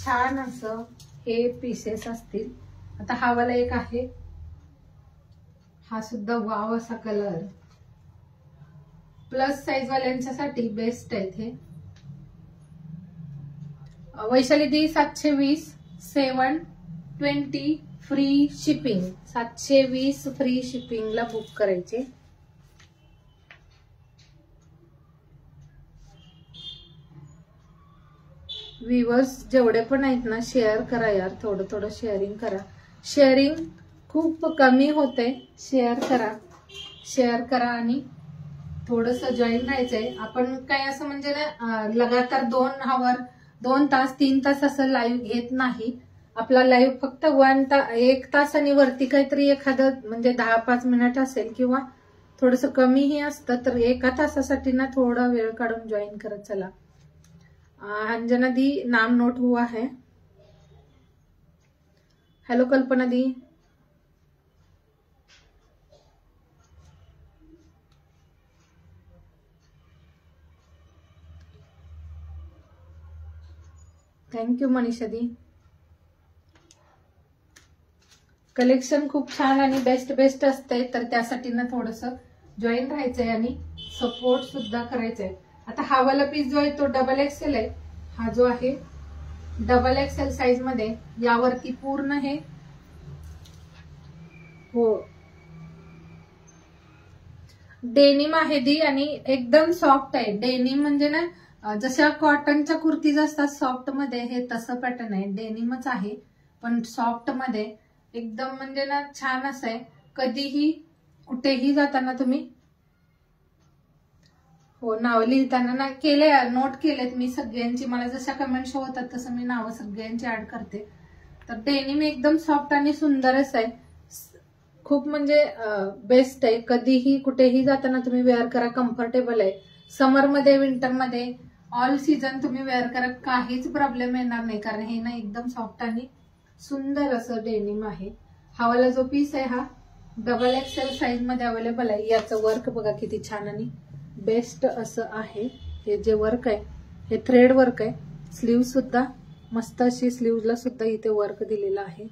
छान असं हे पीसेस असतील. आता हा वाला एक आहे, हा सुद्धा वाव असा कलर, प्लस साईज वाल्यांच्यासाठी बेस्ट आहेत हे. वैशाली दी 720, 720 फ्री शिपिंग, 720 फ्री शिपिंगला बुक करायचे. व्ह्यूअर्स जेवढे पण आहेत ना, शेअर करा यार, थोडं थोडं शेअरिंग करा. शेअरिंग खूप कमी होते, शेअर करा आणि थोडस जॉईन राहायचंय. आपण काय असं म्हणजे ना लगातार 2 तास 3 तास असं लाईव्ह घेत नाही. आपला लाईव्ह फक्त 1 तास आणि वरती काहीतरी एखादं म्हणजे 10-5 मिनिट असेल किंवा थोडस कमीही असतं, तर 1 तासासाठी ना थोडा वेळ काढून जॉईन करत चला. अंजना दी नाम नोट हुआ है. हेलो कल्पना दी. थँक्यू मनीषा दी. कलेक्शन खूप छान आणि बेस्ट असते, तर त्यासाठी ना थोडस जॉईन राहायचंय आणि सपोर्ट सुद्धा करायचंय. आता हा वाला पीस जो आहे तो डबल एक्सेल आहे. हा जो आहे डबल एक्सेल साईज मध्ये, यावरती पूर्ण हे हो डेनिम आहे दी आणि एकदम सॉफ्ट आहे. डेनिम म्हणजे ना जशा कॉटनच्या कुर्तीज असतात सॉफ्ट मध्ये, हे तसं पॅटर्न आहे. डेनिमच आहे पण सॉफ्ट मध्ये, एकदम म्हणजे ना छान असं आहे. कधीही कुठेही जाताना तुम्ही हो नाव लिहिताना ना केले, नोट केलेत मी सगळ्यांची. मला जशा कमेंट शो होतात तसं मी नावं सगळ्यांची ऍड करते. तर डेनिम एकदम सॉफ्ट आणि सुंदरच आहे, खूप म्हणजे बेस्ट आहे. कधीही कुठेही जाताना तुम्ही वेअर करा, कम्फर्टेबल आहे. समर मध्ये, विंटर मध्ये, ऑल सीझन तुम्ही वेअर करा, काहीच प्रॉब्लेम येणार नाही. कारण हे ना एकदम सॉफ्ट आणि सुंदर असं डेनिम आहे. हा वाला जो पीस आहे हा डबल एक्सेल साईज मध्ये अवेलेबल आहे. याचं वर्क बघा किती छान आणि बेस्ट असं आहे. हे जे वर्क आहे हे थ्रेड वर्क आहे. स्लीव सुद्धा मस्त अशी, स्लीवला सुद्धा इथे वर्क दिलेलं आहे.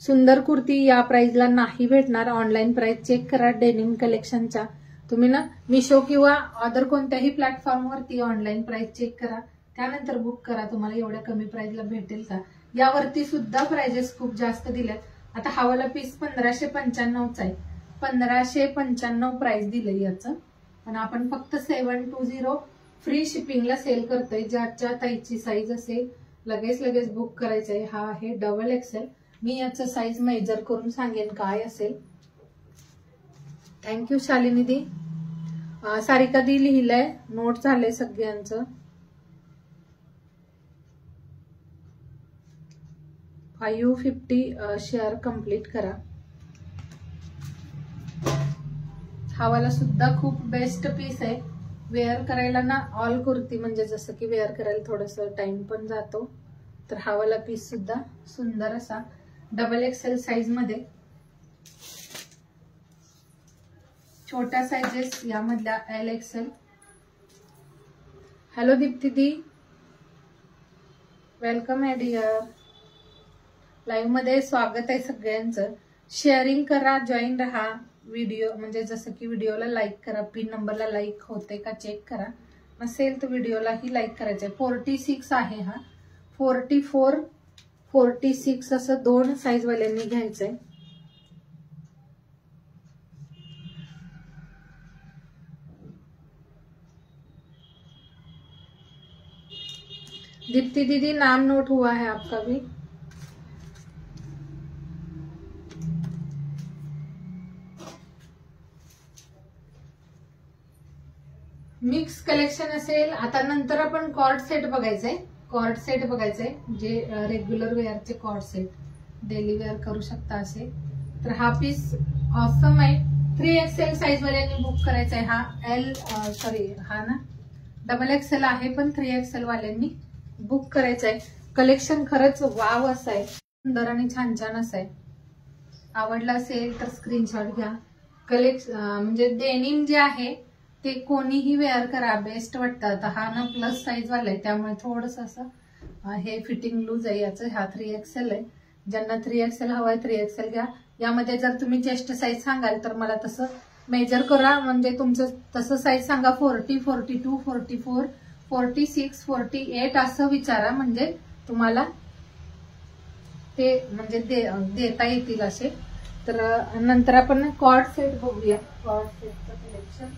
सुंदर कुर्ती या प्राइसला नाही भेटणार. ऑनलाईन प्राइस चेक करा डेनिम कलेक्शनच्या. तुम्ही ना मिशो किंवा अदर कोणत्याही प्लॅटफॉर्मवरती ऑनलाईन प्राइस चेक करा, त्यानंतर बुक करा. तुम्हाला एवढ्या कमी प्राइसला भेटेल का? यावरती सुद्धा प्राइजेस खूप जास्त दिल्यात. आता हा वाला पीस 1595चा आहे. 1595 प्राइस दिलंय याचं, पण आपण फक्त 720 फ्री शिपिंगला सेल करतोय. ज्याच्या ताईची साईज असेल लगेच बुक करायचंय. हा आहे डबल एक्सेल. मी याचं साईज मेजर करून सांगेन काय असेल. थँक्यू शालिनी दी. सारिका दी लिहिलंय, नोट झालंय सगळ्यांचं. 550 शेअर कंप्लीट करा. हा वाला सुद्धा खूप बेस्ट पीस आहे. वेअर करायला ना ऑल कुर्ती म्हणजे जसं की वेअर करायला थोडस टाइम पण जातो. तर हा वाला पीस सुद्धा सुंदर असा डबल एक्सेल साईज मध्ये. छोट्या साइजेस यामधल्या एल एक्सेल. हॅलो दीप्ती दी, वेलकम आहे डिअर. लाईव्ह मध्ये स्वागत आहे सगळ्यांचं. शेअरिंग करा, जॉईन रहा. व्हिडिओ म्हणजे जसं की व्हिडिओला लाईक करा, पिन नंबरला लाईक होते का चेक करा. नसेल तर व्हिडिओलाही लाईक करायचंय. 46 आहे हा. 44, 46 असं 2 साईज वाल्यांनी घ्यायचंय. दीप्ति दीदी नाम नोट हुआ है आपका भी. मिक्स कलेक्शन असेल. आता नंतर आपण कॉर्ड सेट बघायचंय. कॉर्ड सेट बघायचंय जे रेग्युलर वेअरचे कॉर्ड सेट डेली वेअर करू शकता असे. तर हा पीस ऑसम आहे. 3XL साईज वाल्यांनी बुक करायचा आहे. हा हा ना डबल एक्सेल आहे पण 3XL वाल्यांनी बुक करायचं आहे. कलेक्शन खरंच वाव असं आहे, सुंदर आणि छान छान असं आहे. आवडला असेल तर स्क्रीनशॉट घ्या. म्हणजे डेनिम जे आहे ते कोणीही वेअर करा, बेस्ट वाटतं. आता हा ना प्लस साईज वाला आहे त्यामुळे थोडस असं हे फिटिंग लूज आहे याचं. हा 3XL आहे ज्यांना 3XL हवाय 3XL घ्या. यामध्ये जर तुम्ही चेस्ट साईज सांगाल तर मला तसं मेजर करा, म्हणजे तुमचं तसं साईज सांगा. 40, 42, 44, 46, 48 असं विचारा, म्हणजे तुम्हाला ते म्हणजे देता येतील असे. तर नंतर आपण कॉर्ड सेट बघूया. कॉर्ड सेटचं कलेक्शन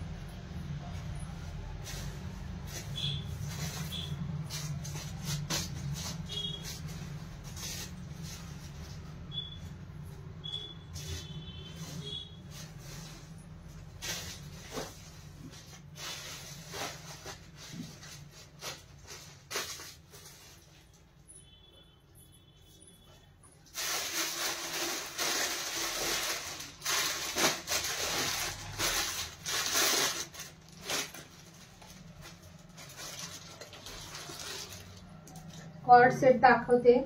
कॉर्ड सेट दाखवते.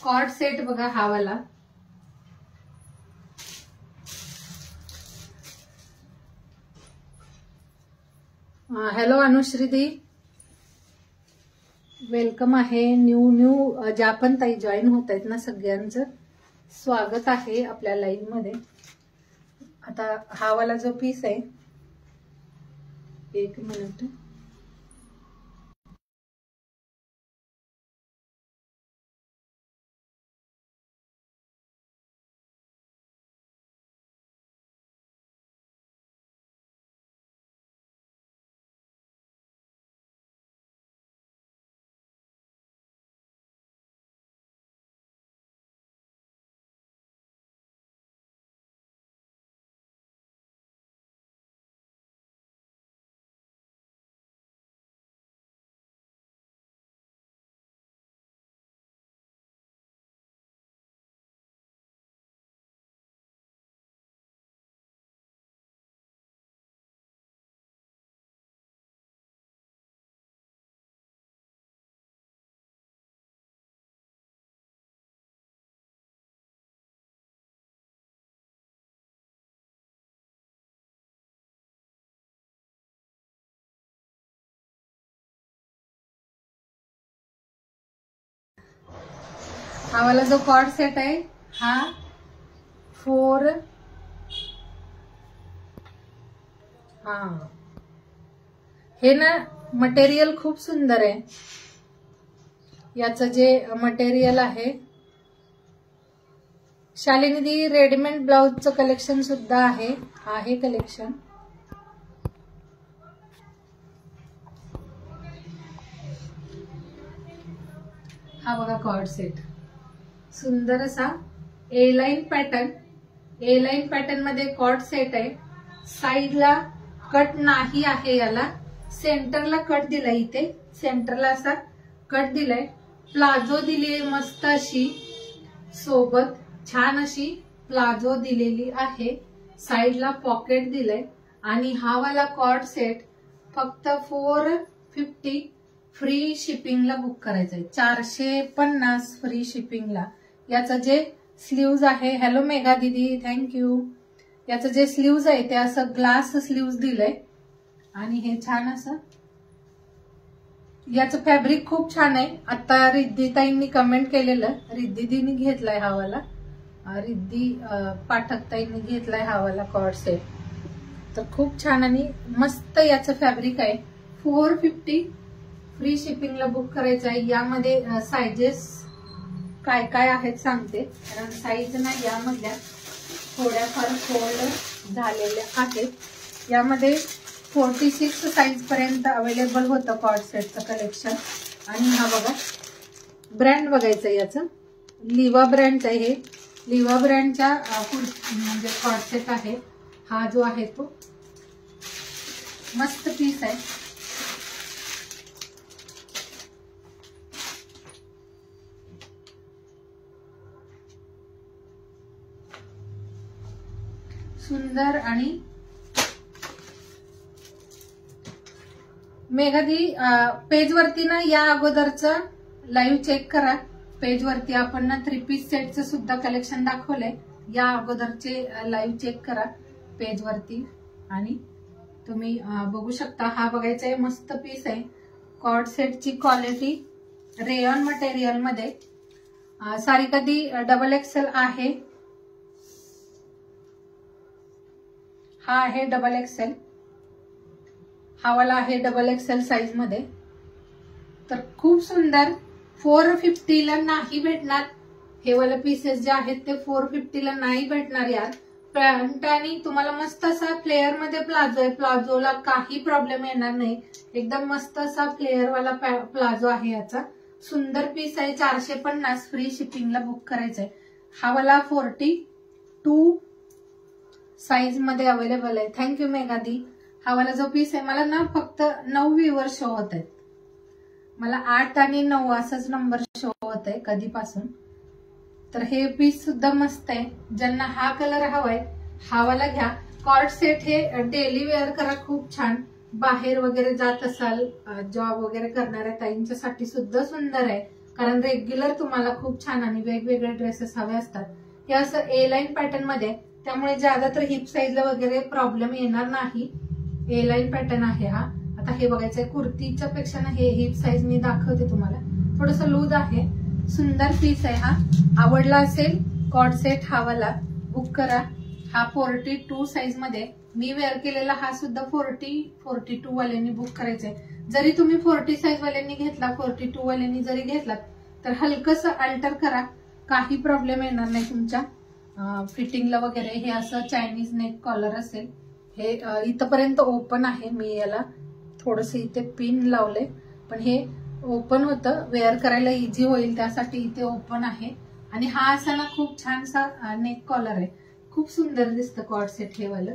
कॉर्ड सेट बघा हा वाला. हॅलो अनुश्रीदी, वेलकम आहे. न्यू ज्या पण ताई जॉईन होत आहेत ना, सगळ्यांचं स्वागत आहे आपल्या लाईव्ह मध्ये. आता हा वाला जो पीस आहे, एक मिनिट. हा वाला जो कॉर्ड सेट आहे हा 4 हे ना मटेरियल खूप सुंदर आहे. याचं जे मटेरियल आहे, शालिनी रेडीमेड ब्लाउजचं कलेक्शन सुद्धा आहे कलेक्शन. हा बघा कॉर्ड सेट, सुंदर असा ए लाईन पॅटर्न मध्ये कॉर्ड सेट आहे. साईडला कट नाही आहे, याला सेंटरला कट दिलाय. इथे सेंटरला असा कट दिलाय. प्लाझो दिली मस्त अशी, सोबत छान अशी प्लाझो दिलेली आहे. साईडला पॉकेट दिलंय. आणि हा वाला कॉर्ड सेट फक्त 450 फ्री शिपिंगला बुक करायचंय. 450 फ्री शिपिंगला. याचं जे स्लीव्ज आहे, हॅलो मेघा दिदी थँक्यू. याचं जे स्लीव्ज आहे ते असं ग्लास स्लीव्ज दिलंय. आणि हे छान असं, याचं फॅब्रिक खूप छान आहे. आता रिद्धी कमेंट केलेलं, रिद्दीदीनी घेतलाय हा वाला, रिद्धी पाठक ताईंनी घेतलाय हा वाला कॉर्ड सेट. तर खूप छान आणि मस्त याचं फॅब्रिक आहे. 450 फ्री शिपिंगला बुक करायचं आहे. यामध्ये साइजेस काय काय आहेत सांगते, कारण साईज ना यामधल्या थोड्याफार फोल्ड झालेल्या आहेत. यामध्ये 46 साईज पर्यंत अवेलेबल होतं कॉर्ड सेटचं कलेक्शन. आणि हा बघा ब्रँड बघायचं, याचं लिवा ब्रँडचं आहे. हे लिवा ब्रँडच्या म्हणजे कॉर्ड सेट आहे हा जो आहे तो मस्त पीस आहे. सुंदर. आणि मेघादी पेज वरती ना या अगोदरचं लाईव्ह चेक करा. पेज वरती आपण ना 3 पीस सेटचं सुद्धा कलेक्शन दाखवलंय. या अगोदरचे लाईव्ह चेक करा पेज वरती आणि तुम्ही बघू शकता. हा बघायचा आहे मस्त पीस आहे. कॉर्ड सेटची क्वालिटी रेयॉन मटेरियल मध्ये. सारी कधी XXL आहे. हा आहे XXL. हा वाला आहे XXL साइज मध्ये. तर खूप सुंदर. 450 ला नाही भेटणार हे वाले पीसेस जे आहेत ते 450 ला नाही भेटणार यार. पॅन्ट आणि तुम्हाला मस्त असा फ्लेअर मध्ये प्लाझो आहे. प्लाझोला काही प्रॉब्लेम येणार नाही. एकदम मस्त असा फ्लेअर वाला प्लाझो आहे याचा. सुंदर पीस आहे. 450 फ्री शिपिंगला बुक करायचंय. हा वाला 42 साइज मध्ये अवेलेबल आहे. थँक्यू मेघादी. हा वाला जो पीस आहे मला ना फक्त 9 व्ह्यूअर शो होत आहेत. मला 8 आणि 9 असाच नंबर शो होत आहे कधीपासून. तर हे पीस सुद्धा मस्त आहे. ज्यांना हा कलर हवाय हा वाला घ्या. कॉर्ड सेट हे डेली वेअर करा. खूप छान. बाहेर वगैरे जात असाल जॉब वगैरे करणाऱ्या ताईंच्यासाठी सुद्धा सुंदर आहे. कारण रेग्युलर तुम्हाला खूप छान आणि वेगवेगळे ड्रेसेस हवे असतात. हे असं ए लाईन पॅटर्न मध्ये त्यामुळे ज्यादा तर हिप साईजला वगैरे प्रॉब्लेम येणार नाही. ए लाईन पॅटर्न आहे हा. आता हे बघायचंय कुर्तीच्या पेक्षा ना हे हिप साईज मी दाखवते तुम्हाला. थोडस लूज आहे. सुंदर पीस आहे हा. आवडला असेल कॉर्ड सेट हा वाला बुक करा. हा 42 साइज मध्ये मी वेअर केलेला हा सुद्धा 42 वाल्यांनी बुक करायचंय. जरी तुम्ही 40 साइज वाल्यांनी घेतला 42 वाल्यांनी जरी घेतलात तर हलकस अल्टर करा. काही प्रॉब्लेम येणार नाही तुमच्या फिटिंगला वगैरे. हे असं चायनीज नेक कॉलर असेल. हे इथपर्यंत ओपन आहे. मी याला थोडस इथे पिन लावले पण हे ओपन होतं. वेअर करायला इझी होईल त्यासाठी इथे ओपन आहे. आणि हा असा ना खूप छानसा नेक कॉलर आहे. खूप सुंदर दिसतं कॉर्ड सेट हे वालं.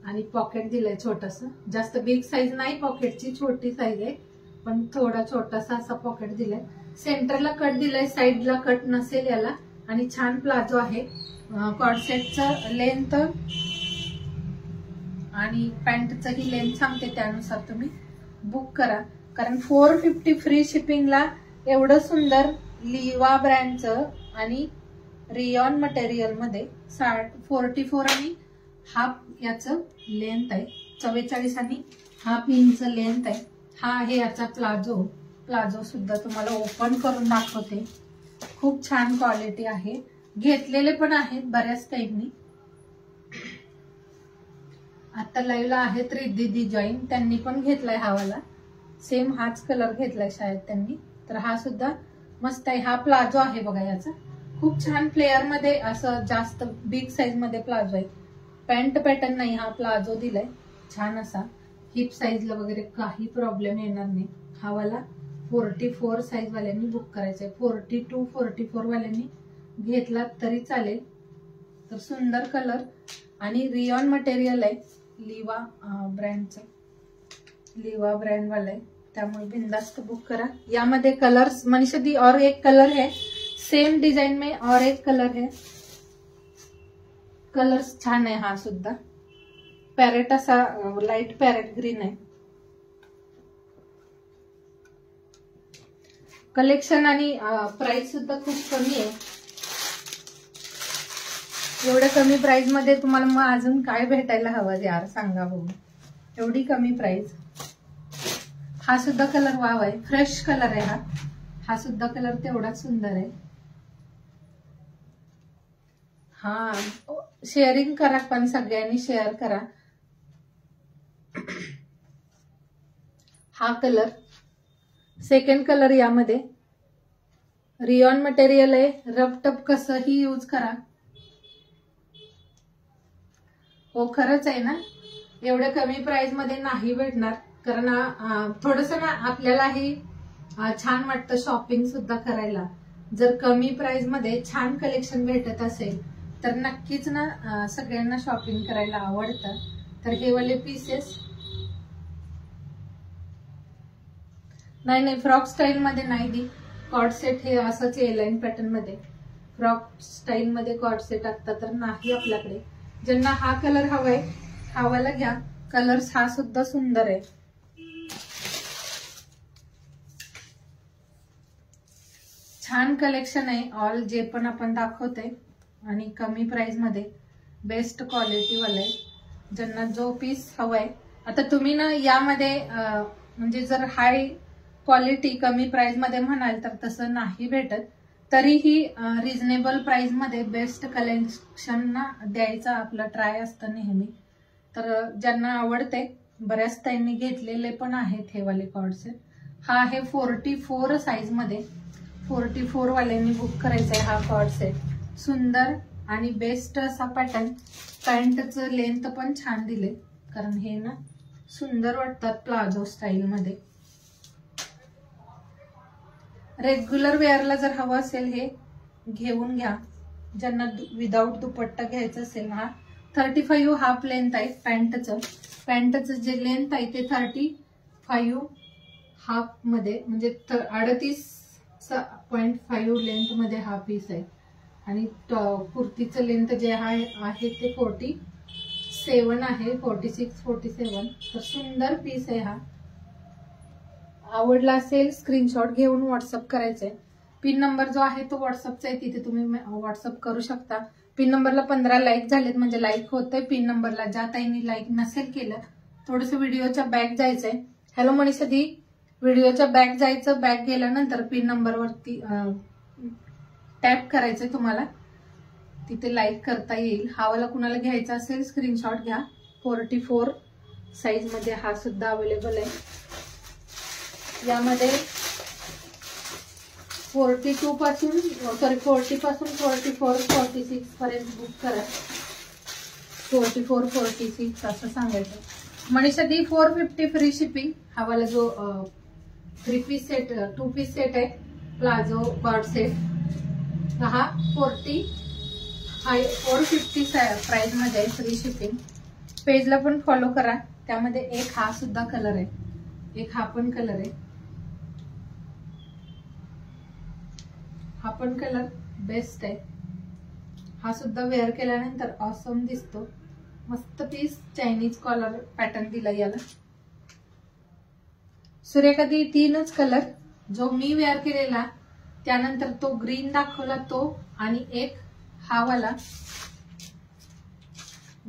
आणि पॉकेट दिलंय छोटस. जास्त बिग साईज नाही पॉकेटची. छोटी साईज आहे पण थोडा छोटासा असा पॉकेट दिलाय. सेंटरला कट दिलाय. साईडला कट नसेल याला. आणि छान प्लाझो आहे. कॉर्ड सेटचं लेंथ आणि पॅन्टचं ही लेंथ सांगते त्यानुसार तुम्ही बुक करा. कारण 450 फ्री शिपिंगला एवढं सुंदर लिवा ब्रँडचं आणि रियॉन मटेरियल मध्ये 44 आणि हाफ याचं लेंथ आहे. 44 आणि हाफ इंच लेंथ आहे. हा आहे याचा प्लाझो. प्लाझो सुद्धा तुम्हाला ओपन करून दाखवते. खूप छान क्वालिटी आहे. घेतलेले पण आहेत बऱ्याच टाईमनी. आता लाईव्हला आहेत रिद्धी जॉईन. त्यांनी पण घेतलाय हा वाला. सेम हाच कलर घेतलाय शायद त्यांनी. तर हा सुद्धा मस्त आहे. हा प्लाझो आहे बघा याचा. खूप छान फ्लेअर मध्ये असं जास्त बिग साईज मध्ये प्लाझो आहे. पॅन्ट पॅटर्न नाही हा प्लाझो दिलाय छान असा. हिप साईजला वगैरे काही प्रॉब्लेम येणार नाही. हा वाला 44 साईज वाल्यांनी बुक करायचंय. 44 वाल्यांनी घेतला तरी चालेल. तर सुंदर कलर आणि रियॉन मटेरियल आहे. लिवा ब्रँडचं. लिवा ब्रँड वाला आहे त्यामुळे बिंदास्त बुक करा. यामध्ये कलर्स मनीषा दी और एक कलर है सेम डिजाइन में और एक कलर है. कलर्स छान आहे. हा सुद्धा पॅरेट असा लाईट पॅरेट ग्रीन आहे. कलेक्शन आणि प्राइस सुद्धा खूप कमी आहे. एवढ्या कमी प्राइस मध्ये तुम्हाला मग अजून काय भेटायला हवं यार सांगा बघू. एवढी कमी प्राइस. हा सुद्धा कलर वाव आहे. फ्रेश कलर आहे हा. हा सुद्धा कलर तेवढाच सुंदर आहे. हा शेअरिंग करा पण सगळ्यांनी शेअर करा. हा कलर सेकंड कलर यामध्ये रियॉन मटेरियल आहे. रफ टप कसंही यूज करा. हो खरंच आहे ना. एवढ्या कमी प्राइस मध्ये नाही भेटणार. कारण थोडस ना आपल्यालाही छान वाटतं शॉपिंग सुद्धा करायला. जर कमी प्राइस मध्ये छान कलेक्शन भेटत असेल तर नक्कीच ना सगळ्यांना शॉपिंग करायला आवडतं. तर हे वाले पीसेस नाही फ्रॉक स्टाईल मध्ये नाही दी. कॉर्ड सेट हे असंच ए लाईन पॅटर्न मध्ये फ्रॉक स्टाईल मध्ये कॉर्ड सेट आता तर नाही आपल्याकडे. ज्यांना हा कलर हवाय हावाला घ्या. कलर्स हा सुद्धा सुंदर आहे. छान कलेक्शन आहे. ऑल जे पण आपण दाखवते आणि कमी प्राइस मध्ये बेस्ट क्वालिटी वाला आहे. ज्यांना जो पीस हवाय आता तुम्ही ना यामध्ये म्हणजे जर हाय क्वालिटी कमी प्राइस मध्ये म्हणाल तर तसं नाही भेटत. तरीही रिझनेबल प्राइस मध्ये बेस्ट कलेक्शन ना द्यायचा आपला ट्राय असतं नेहमी. तर ज्यांना आवडते बऱ्याच ताईंनी घेतलेले पण आहेत हे वाले कॉर्ड सेट. हा आहे 44 साइज मध्ये. 44 वाल्यांनी बुक करायचा आहे हा कॉर्ड सेट. सुंदर आणि बेस्ट असा पॅटर्न. पॅन्टचं लेंथ पण छान दिले कारण हे ना सुंदर वाटतात प्लाझो स्टाईल मध्ये. रेग्युलर वेअरला जर हवं असेल हे घेऊन घ्या. ज्यांना विदाउट दुपट्टा घ्यायचं असेल हा 35 हाफ लेंथ आहे पॅन्टचं जे लेंथ आहे ते 35 हाफ मध्ये म्हणजे 38.5 लेंथ मध्ये हा पीस आहे. आणि कुर्तीचं लेंथ जे आहे ते 47 आहे. 46-47. तर सुंदर पीस आहे हा. आवडला असेल स्क्रीनशॉट घेऊन व्हॉट्सअप करायचंय. पिन नंबर जो आहे तो व्हॉट्सअपचा आहे तिथे तुम्ही व्हॉट्सअप करू शकता. पिन नंबरला 15 लाईक झालेत म्हणजे लाईक होतंय. पिन नंबरला ज्या ताईंनी लाईक नसेल केलं थोडंसं व्हिडिओच्या बॅक जायचंय. हॅलो मनीषा दी. व्हिडिओच्या बॅक जायचं. बॅक गेल्यानंतर पिन नंबरवरती टॅप करायचंय तुम्हाला. तिथे लाईक करता येईल. हा वाला कुणाला घ्यायचा असेल स्क्रीनशॉट घ्या. 44 साइज मध्ये हा सुद्धा अवेलेबल आहे. यामध्ये 40 पासून 44, 46 पर्यंत बुक करा. 44, 46 असं सांगायचं. मनीषा दी 450 फ्री शिपिंग. हा वाला जो 2 पीस सेट आहे प्लाझो कॉर्ड सेट हा 450 प्राइस मध्ये फ्री शिपिंग. पेजला पण फॉलो करा. त्यामध्ये एक हा सुद्धा कलर आहे. एक हा पण कलर आहे. हा पण कलर बेस्ट आहे. हा सुद्धा वेअर केल्यानंतर ऑसम दिसतो. मस्त पीस. चायनीज कॉलर पॅटर्न दिला याला. सूर्यकांती 3च कलर. जो मी वेअर केलेला त्यानंतर तो ग्रीन दाखवला तो आणि एक हा वाला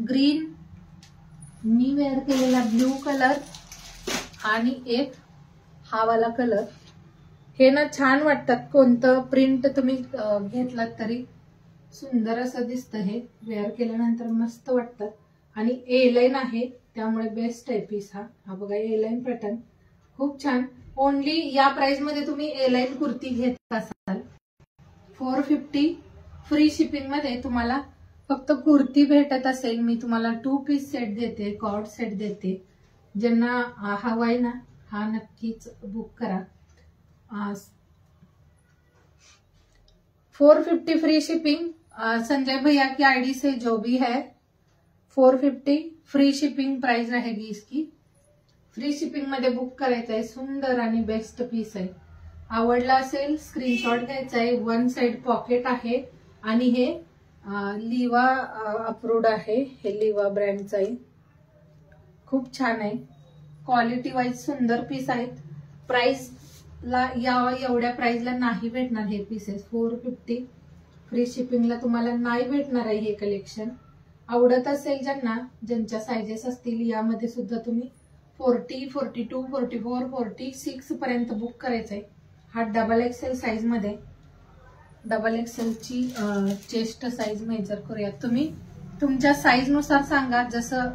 ग्रीन मी वेअर केलेला ब्ल्यू कलर आणि एक हा वाला कलर. हे ना छान वाटतात. कोणतं प्रिंट तुम्ही घेतलात तरी सुंदर असं दिसतं. हे वेअर केल्यानंतर मस्त वाटतं. आणि ए लाईन आहे त्यामुळे बेस्ट आहे पीस हा. हा बघा ए लाईन पॅटर्न खूप छान. ओनली या प्राइस मध्ये तुम्ही ए लाईन कुर्ती घेत असाल 450 फ्री शिपिंग मध्ये तुम्हाला फक्त कुर्ती भेटत असेल. मी तुम्हाला 2 पीस सेट देते. कॉर्ड सेट देते. ज्यांना हवाय ना हा नक्कीच बुक करा. 450 फ्री शिपिंग. संजय भैया की आईडी से जो भी है 450 फ्री शिपिंग प्राइस रहेगी इसकी. फ्री शिपिंग मध्ये बुक करायचं आहे. सुंदर आणि बेस्ट पीस आहे. आवडला असेल स्क्रीनशॉट घ्यायचा आहे. 1 साइड पॉकेट आहे आणि हे लिवा अप्रूव्ड आहे. हे लिवा ब्रँडचं आहे. खूप छान आहे. क्वालिटी वाईज सुंदर पीस आहेत. प्राइस ला एवढ्या प्राइसला नाही भेटणार हे पीसेस. 450 फ्री शिपिंगला तुम्हाला नाही भेटणार आहे हे कलेक्शन. आवडत असेल ज्यांच्या साइजेस असतील यामध्ये सुद्धा तुम्ही 40, 42, 44, 46 पर्यंत बुक करायचंय. हा डबल एक्सेल साइज मध्ये. डबल एक्सेल ची चेस्ट साइज मेजर करूयात. तुम्ही तुमच्या साइज नुसार सांगा. जसं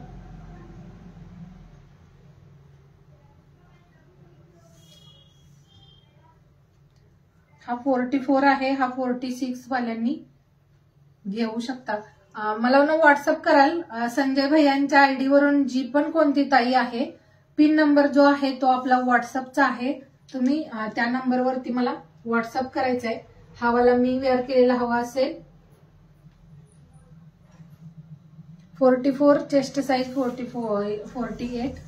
हा 44 आहे. हा 46 वाल्यांनी घेऊ शकता. मला ना व्हॉट्सअप कराल. संजय भैयांच्या आयडी वरून जी पण कोणती ताई आहे पिन नंबर जो आहे तो आपला व्हॉट्सअपचा आहे. तुम्ही त्या नंबरवरती मला व्हॉट्सअप करायचा आहे. हा वाला मी वेअर केलेला हवा असेल 44, चेस्ट साईज 48.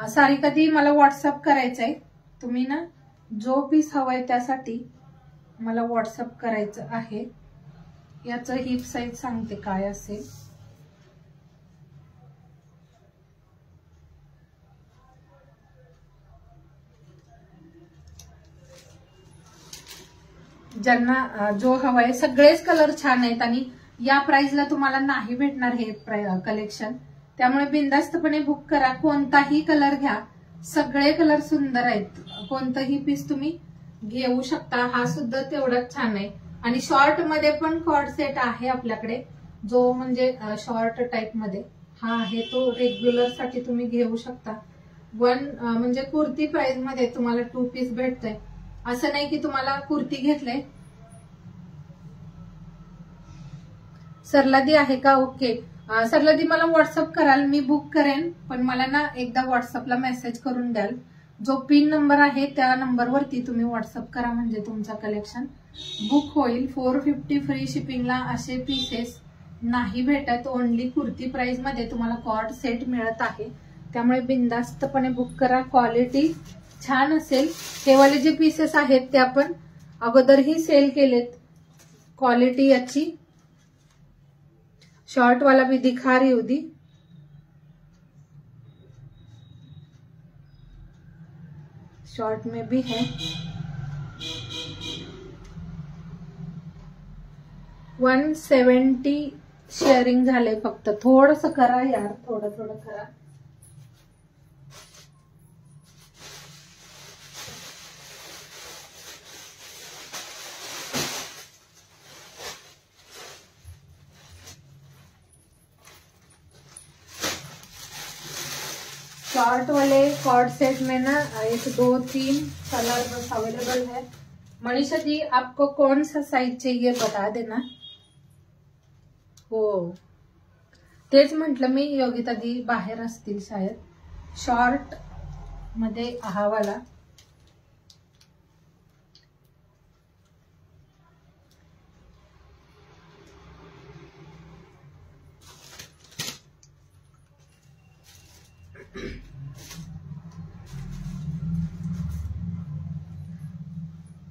साडी कधी मला व्हॉट्सअप करायचंय, तुम्ही ना जो पीस हवाय त्यासाठी मला व्हॉट्सअप करायचं आहे. याचं हिप साईज सांगते काय असेल. ज्यांना जो हवाय, सगळेच कलर छान आहेत आणि या प्राइसला तुम्हाला नाही भेटणार हे कलेक्शन. त्यामुळे बिनधास्तपणे बुक करा. कोणताही कलर घ्या, सगळे कलर सुंदर आहेत. कोणताही पीस तुम्ही घेऊ शकता. हा सुद्धा तेवढाच छान आहे. आणि शॉर्ट मध्ये पण कॉर्ड सेट आहे आपल्याकडे, जो म्हणजे शॉर्ट टाइप मध्ये हा आहे, तो रेग्युलर साठी तुम्ही घेऊ शकता. म्हणजे कुर्ती प्राइस मध्ये तुम्हाला 2 पीस भेटतंय. असं नाही की तुम्हाला कुर्ती घेतलंय. सरलादी आहे का? ओके सरलादी, मला व्हॉट्सअप कराल, मी बुक करेन. पण मला ना एकदा व्हॉट्सअपला मेसेज करून द्याल. जो पिन नंबर आहे त्या नंबरवरती तुम्ही व्हॉट्सअप करा, म्हणजे तुमचा कलेक्शन बुक होईल. 450 फ्री शिपिंगला असे पीसेस नाही भेटत. ओनली कुर्ती प्राइस मध्ये तुम्हाला कॉर्ड सेट मिळत आहे. त्यामुळे बिनधास्तपणे बुक करा. क्वालिटी छान असेल. हे वाले जे पीसेस आहेत ते आपण अगोदरही सेल केलेत. क्वालिटी अच्छी. शॉर्ट वाला भी दिखा रही हूँ दी. शॉर्ट में भी है. 170 शेअरिंग झाले. फक्त थोडस करा यार, थोडं करा. शॉर्ट वाले कॉर्ड सेट में ना 1, 2, 3 कलर बस अवेलेबल है. मनीषा जी, आपको कौन सा साइज चाहिए बता देना. हो तेच म्हटलं मी. योगिता दी बाहेर असतील शायद. शॉर्ट मध्ये हा वाला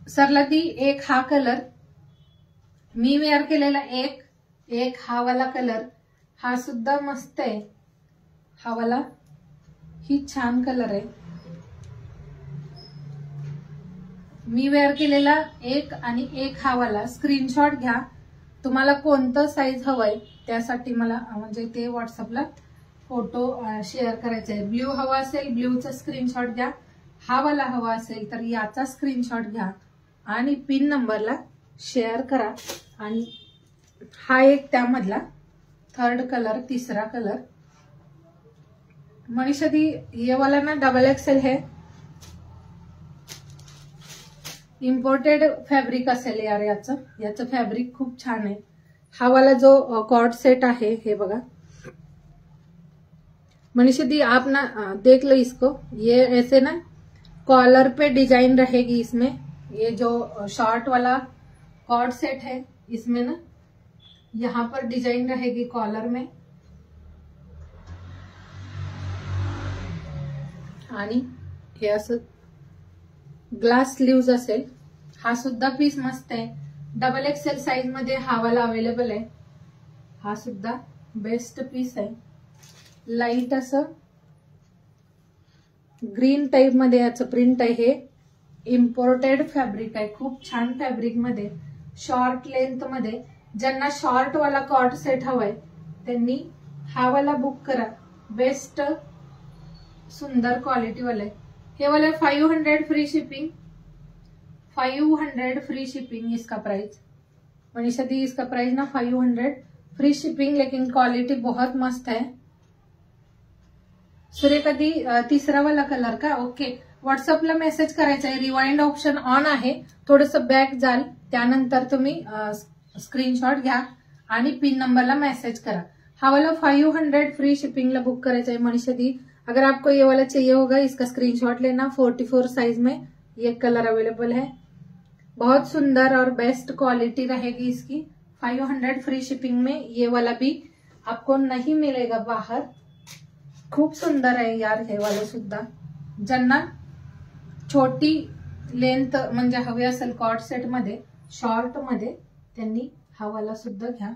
सरलादी, एक हा कलर मी वेअर केलेला, एक हा वाला कलर, हा सुद्धा मस्त आहे. हा वाला ही छान कलर आहे. मी वेअर केलेला एक आणि एक हा वाला. स्क्रीनशॉट घ्या. तुम्हाला कोणतं साईज हवंय त्यासाठी मला म्हणजे ते व्हॉट्सअपला फोटो शेअर करायचा आहे. ब्ल्यू हवा असेल ब्ल्यूचा स्क्रीनशॉट घ्या. हा वाला हवा असेल तर याचा स्क्रीनशॉट घ्या आणि पिन नंबरला शेअर करा. आणि हा एक त्यामधला 3rd कलर, 3रा कलर. मनीषा दी, ये वाला ना XXL है. इम्पोर्टेड फॅब्रिक असेल यार याचं फॅब्रिक खूप छान आहे. हा वाला जो कॉर्ड सेट आहे हे बघा. मनीषा दी, आप ना देख लो इसको. ये ऐसे ना कॉलर पे डिजाइन रहेगी इसमें. ये जो शॉर्ट वाला कॉर्ड सेट है इसमें ना यहाँ पर डिजाइन रहेगी कॉलर में. आणि हे असं ग्लास स्लीव्ज असेल. हा सुद्धा पीस मस्त आहे. XXL साइज मध्ये हा वाला अवेलेबल आहे. हा सुद्धा बेस्ट पीस आहे. लाईट असं ग्रीन टाइप मध्ये याचं प्रिंट आहे. हे इम्पोर्टेड फॅब्रिक आहे. खूप छान फॅब्रिक मध्ये, शॉर्ट लेंथ मध्ये. ज्यांना शॉर्ट वाला कॉर्ड सेट हवाय त्यांनी हा वाला बुक करा. बेस्ट सुंदर क्वालिटी वाला है. हे वाला 500 फ्री शिपिंग. 500 फ्री शिपिंग इसका प्राइस. मनीषा दी, इसका प्राइस ना 500 फ्री शिपिंग, लेकिन क्वालिटी बहुत मस्त है. सुरेखा दी, 3रा वाला कलर का? ओके. व्हॉट्सअपला मेसेज करायचा आहे. रिवाइंड ऑप्शन ऑन आहे. थोडंसं बॅक जाल, त्यानंतर तुम्ही स्क्रीनशॉट घ्या आणि पिन नंबरला मेसेज करा. हा वाला 500 फ्री शिपिंगला बुक करायचा आहे. मनीषा दी, अगर आपको ये वाला चाहिए होगा इसका स्क्रीनशॉट लेना. 44 साइज में ये कलर अवेलेबल है. बहुत सुंदर और बेस्ट क्वालिटी रहेगी इसकी। 500 फ्री शिपिंग में ये वाला भी आपको नहीं मिलेगा बाहर। खूप सुंदर आहे यार हे वाला सुद्धा। ज्यांना छोटी लेंथ म्हणजे हवी असेल कॉर्ड सेट मध्ये, शॉर्ट मध्ये, त्यांनी हा वाला सुद्धा घ्या।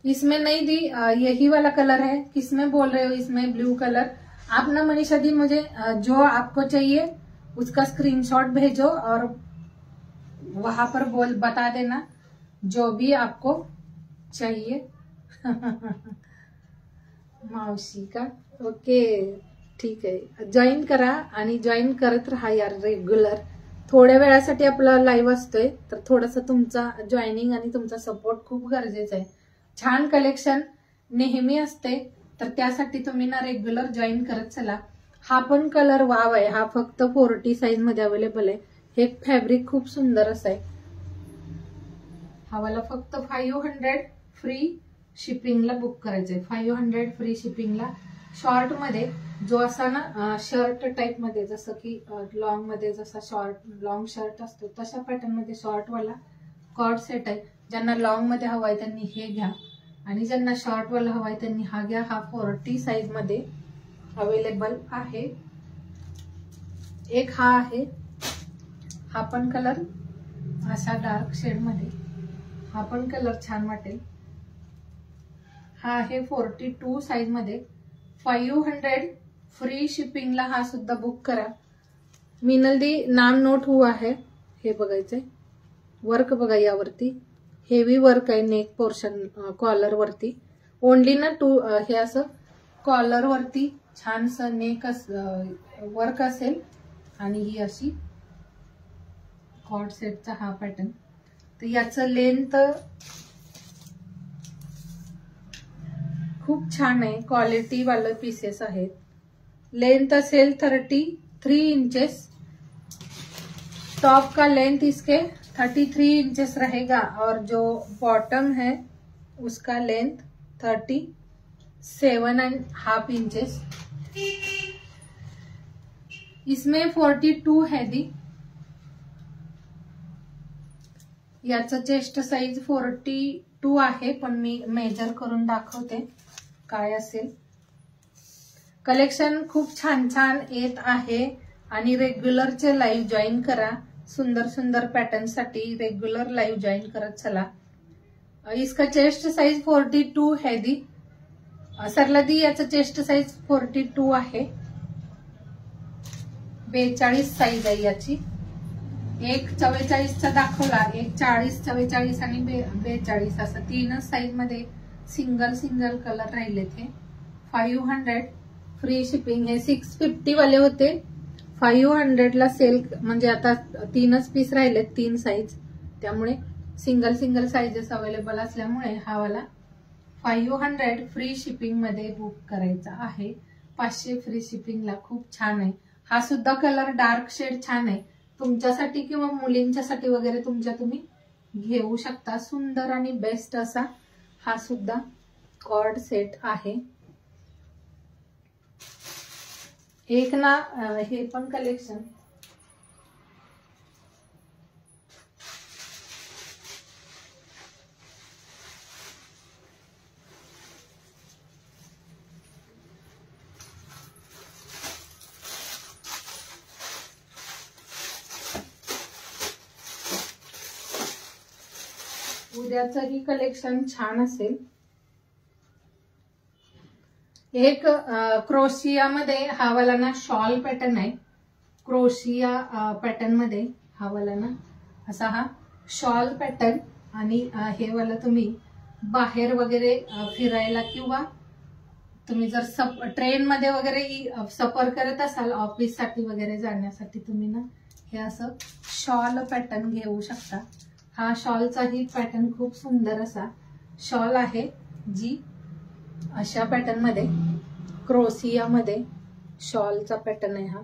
इसमें नहीं दी, यही वाला कलर है। किसमें बोल रहे हो इसमें ब्लू कलर? आप ना मनीषा दी मुझे जो आपको चाहिए उसका स्क्रीनशॉट भेजो और वहां पर बता देना जो भी आपको चाहिए। मावशी का ओके ठीक आहे। जॉईन करा आणि जॉईन करत राहा यार रेग्युलर। थोड्या वेळासाठी आपला लाईव्ह असतोय तर थोडंसं तुमचा जॉईनिंग आणि तुमचा सपोर्ट खूप गरजेचा आहे। छान कलेक्शन नेहमी असते तर त्यासाठी तुम्ही ना रेग्युलर जॉईन करत चला। हा पण कलर वाव आहे। हा फक्त 40 साईज मध्ये अवेलेबल आहे। हे फॅब्रिक खूप सुंदर असं आहे। हा वाला फक्त 500 फ्री शिपिंगला बुक करायचंय। 500 फ्री शिपिंगला। शॉर्ट मध्ये जो असा ना शर्ट टाइप मध्ये, जसं की लॉंग मध्ये जसा शॉर्ट लॉंग शर्ट असतो तशा पॅटर्न मध्ये शॉर्ट वाला कॉर्ड सेट आहे। ज्यांना लॉंग मध्ये हवाय त्यांनी हे घ्या आणि ज्यांना शॉर्ट वाला हवाय त्यांनी हा घ्या। हा 40 साईज मध्ये अवेलेबल आहे। एक हा आहे, हा पण कलर असा डार्क शेड मध्ये, हा पण कलर छान वाटेल। हा आहे 42 साईज मध्ये। 500 फ्री शिपिंगला हा सुद्धा बुक करा। मिनल दी नाम नोट हुआ है। हे बघायचंय वर्क बघा, यावरती हेवी वर्क आहे नेक पोर्शन कॉलर वरती। ओनली ना हे असं कॉलर वरती छानसं नेक वर्क असेल आणि ही अशी कॉर्ड सेटचा हा पॅटर्न। तर याचं लेंथ खूप छान आहे, क्वालिटी वाले पीसेस आहेत। लेंथ असेल 33 इंचेस। टॉप का लेंथ इसके 33 इंचेस रहेगा और जो बॉटम है उसका लेंथ 37.5 इंचेस। इसमें 42 है दी। याचं चेस्ट साइज 42 आहे, पण मी मेजर करून दाखवते काय असेल। कलेक्शन खूप छान छान येत आहे आणि रेग्युलरचे लाईव्ह जॉईन करा। सुंदर सुंदर पॅटर्न साठी रेग्युलर लाईव्ह जॉईन करत चला। इसका चेस्ट साइज 42 है दी। सरला दी याचं चेस्ट साइज 42 आहे। 42 साइज आहे याची। एक 44चा दाखवला, एक 40, 44 आणि 42 असं तीनच साइज मध्ये सिंगल सिंगल कलर राहिले थे। 500 फ्री शिपिंग। हे 650 वाले होते, 500 ला सेल म्हणजे आता तीनच पीस राहिले, 3 साइज, त्यामुळे सिंगल सिंगल साइजेस अवेलेबल असल्यामुळे हा वाला 500 फ्री शिपिंग मध्ये बुक करायचा आहे। 500 फ्री शिपिंगला खूप छान आहे। हा सुद्धा कलर डार्क शेड छान आहे, तुमच्यासाठी किंवा मुलींच्यासाठी वगैरे तुम्ही घेऊ शकता। सुंदर आणि बेस्ट असा हा सुद्धा कॉर्ड सेट आहे। एक ना हे पण कलेक्शन उद्याचंही कलेक्शन छान असेल। एक क्रोशिया मध्ये हा वाला ना शॉल पॅटर्न आहे। क्रोशिया पॅटर्न मध्ये हा वाला ना असा हा शॉल पॅटर्न आणि हे वाला तुम्ही बाहेर वगैरे फिरायला किंवा तुम्ही जर ट्रेन मध्ये वगैरे सफर करत असाल ऑफिस साठी वगैरे जाण्यासाठी तुम्ही ना हे असं शॉल पॅटर्न घेऊ शकता। हा शॉलचाही पॅटर्न खूप सुंदर असा शॉल आहे, जी अशा पॅटर्न मध्ये क्रोशिया मध्ये शॉलचा पॅटर्न आहे। हा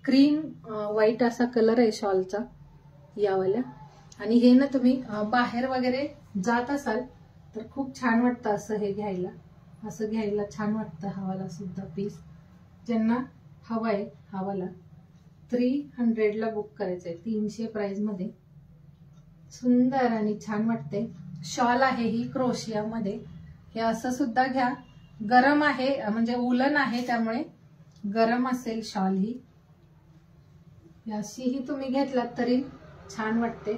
क्रीम व्हाइट असा कलर आहे शॉलचा यावाल्या। आणि हे ना तुम्ही बाहेर वगैरे जात असाल तर खूप छान वाटतं असं हे घ्यायला। असं घ्यायला छान वाटतं. हावाला सुद्धा पीस ज्यांना हवाय हावाला 300 बुक करायचंय. 300 प्राइस मध्ये सुंदर आणि छान वाटते. शॉल आहे ही क्रोशिया मध्ये. हे असं सुद्धा घ्या. गरम आहे म्हणजे उलन आहे त्यामुळे गरम असेल शॉल ही. अशीही तुम्ही घेतलात तरी छान वाटते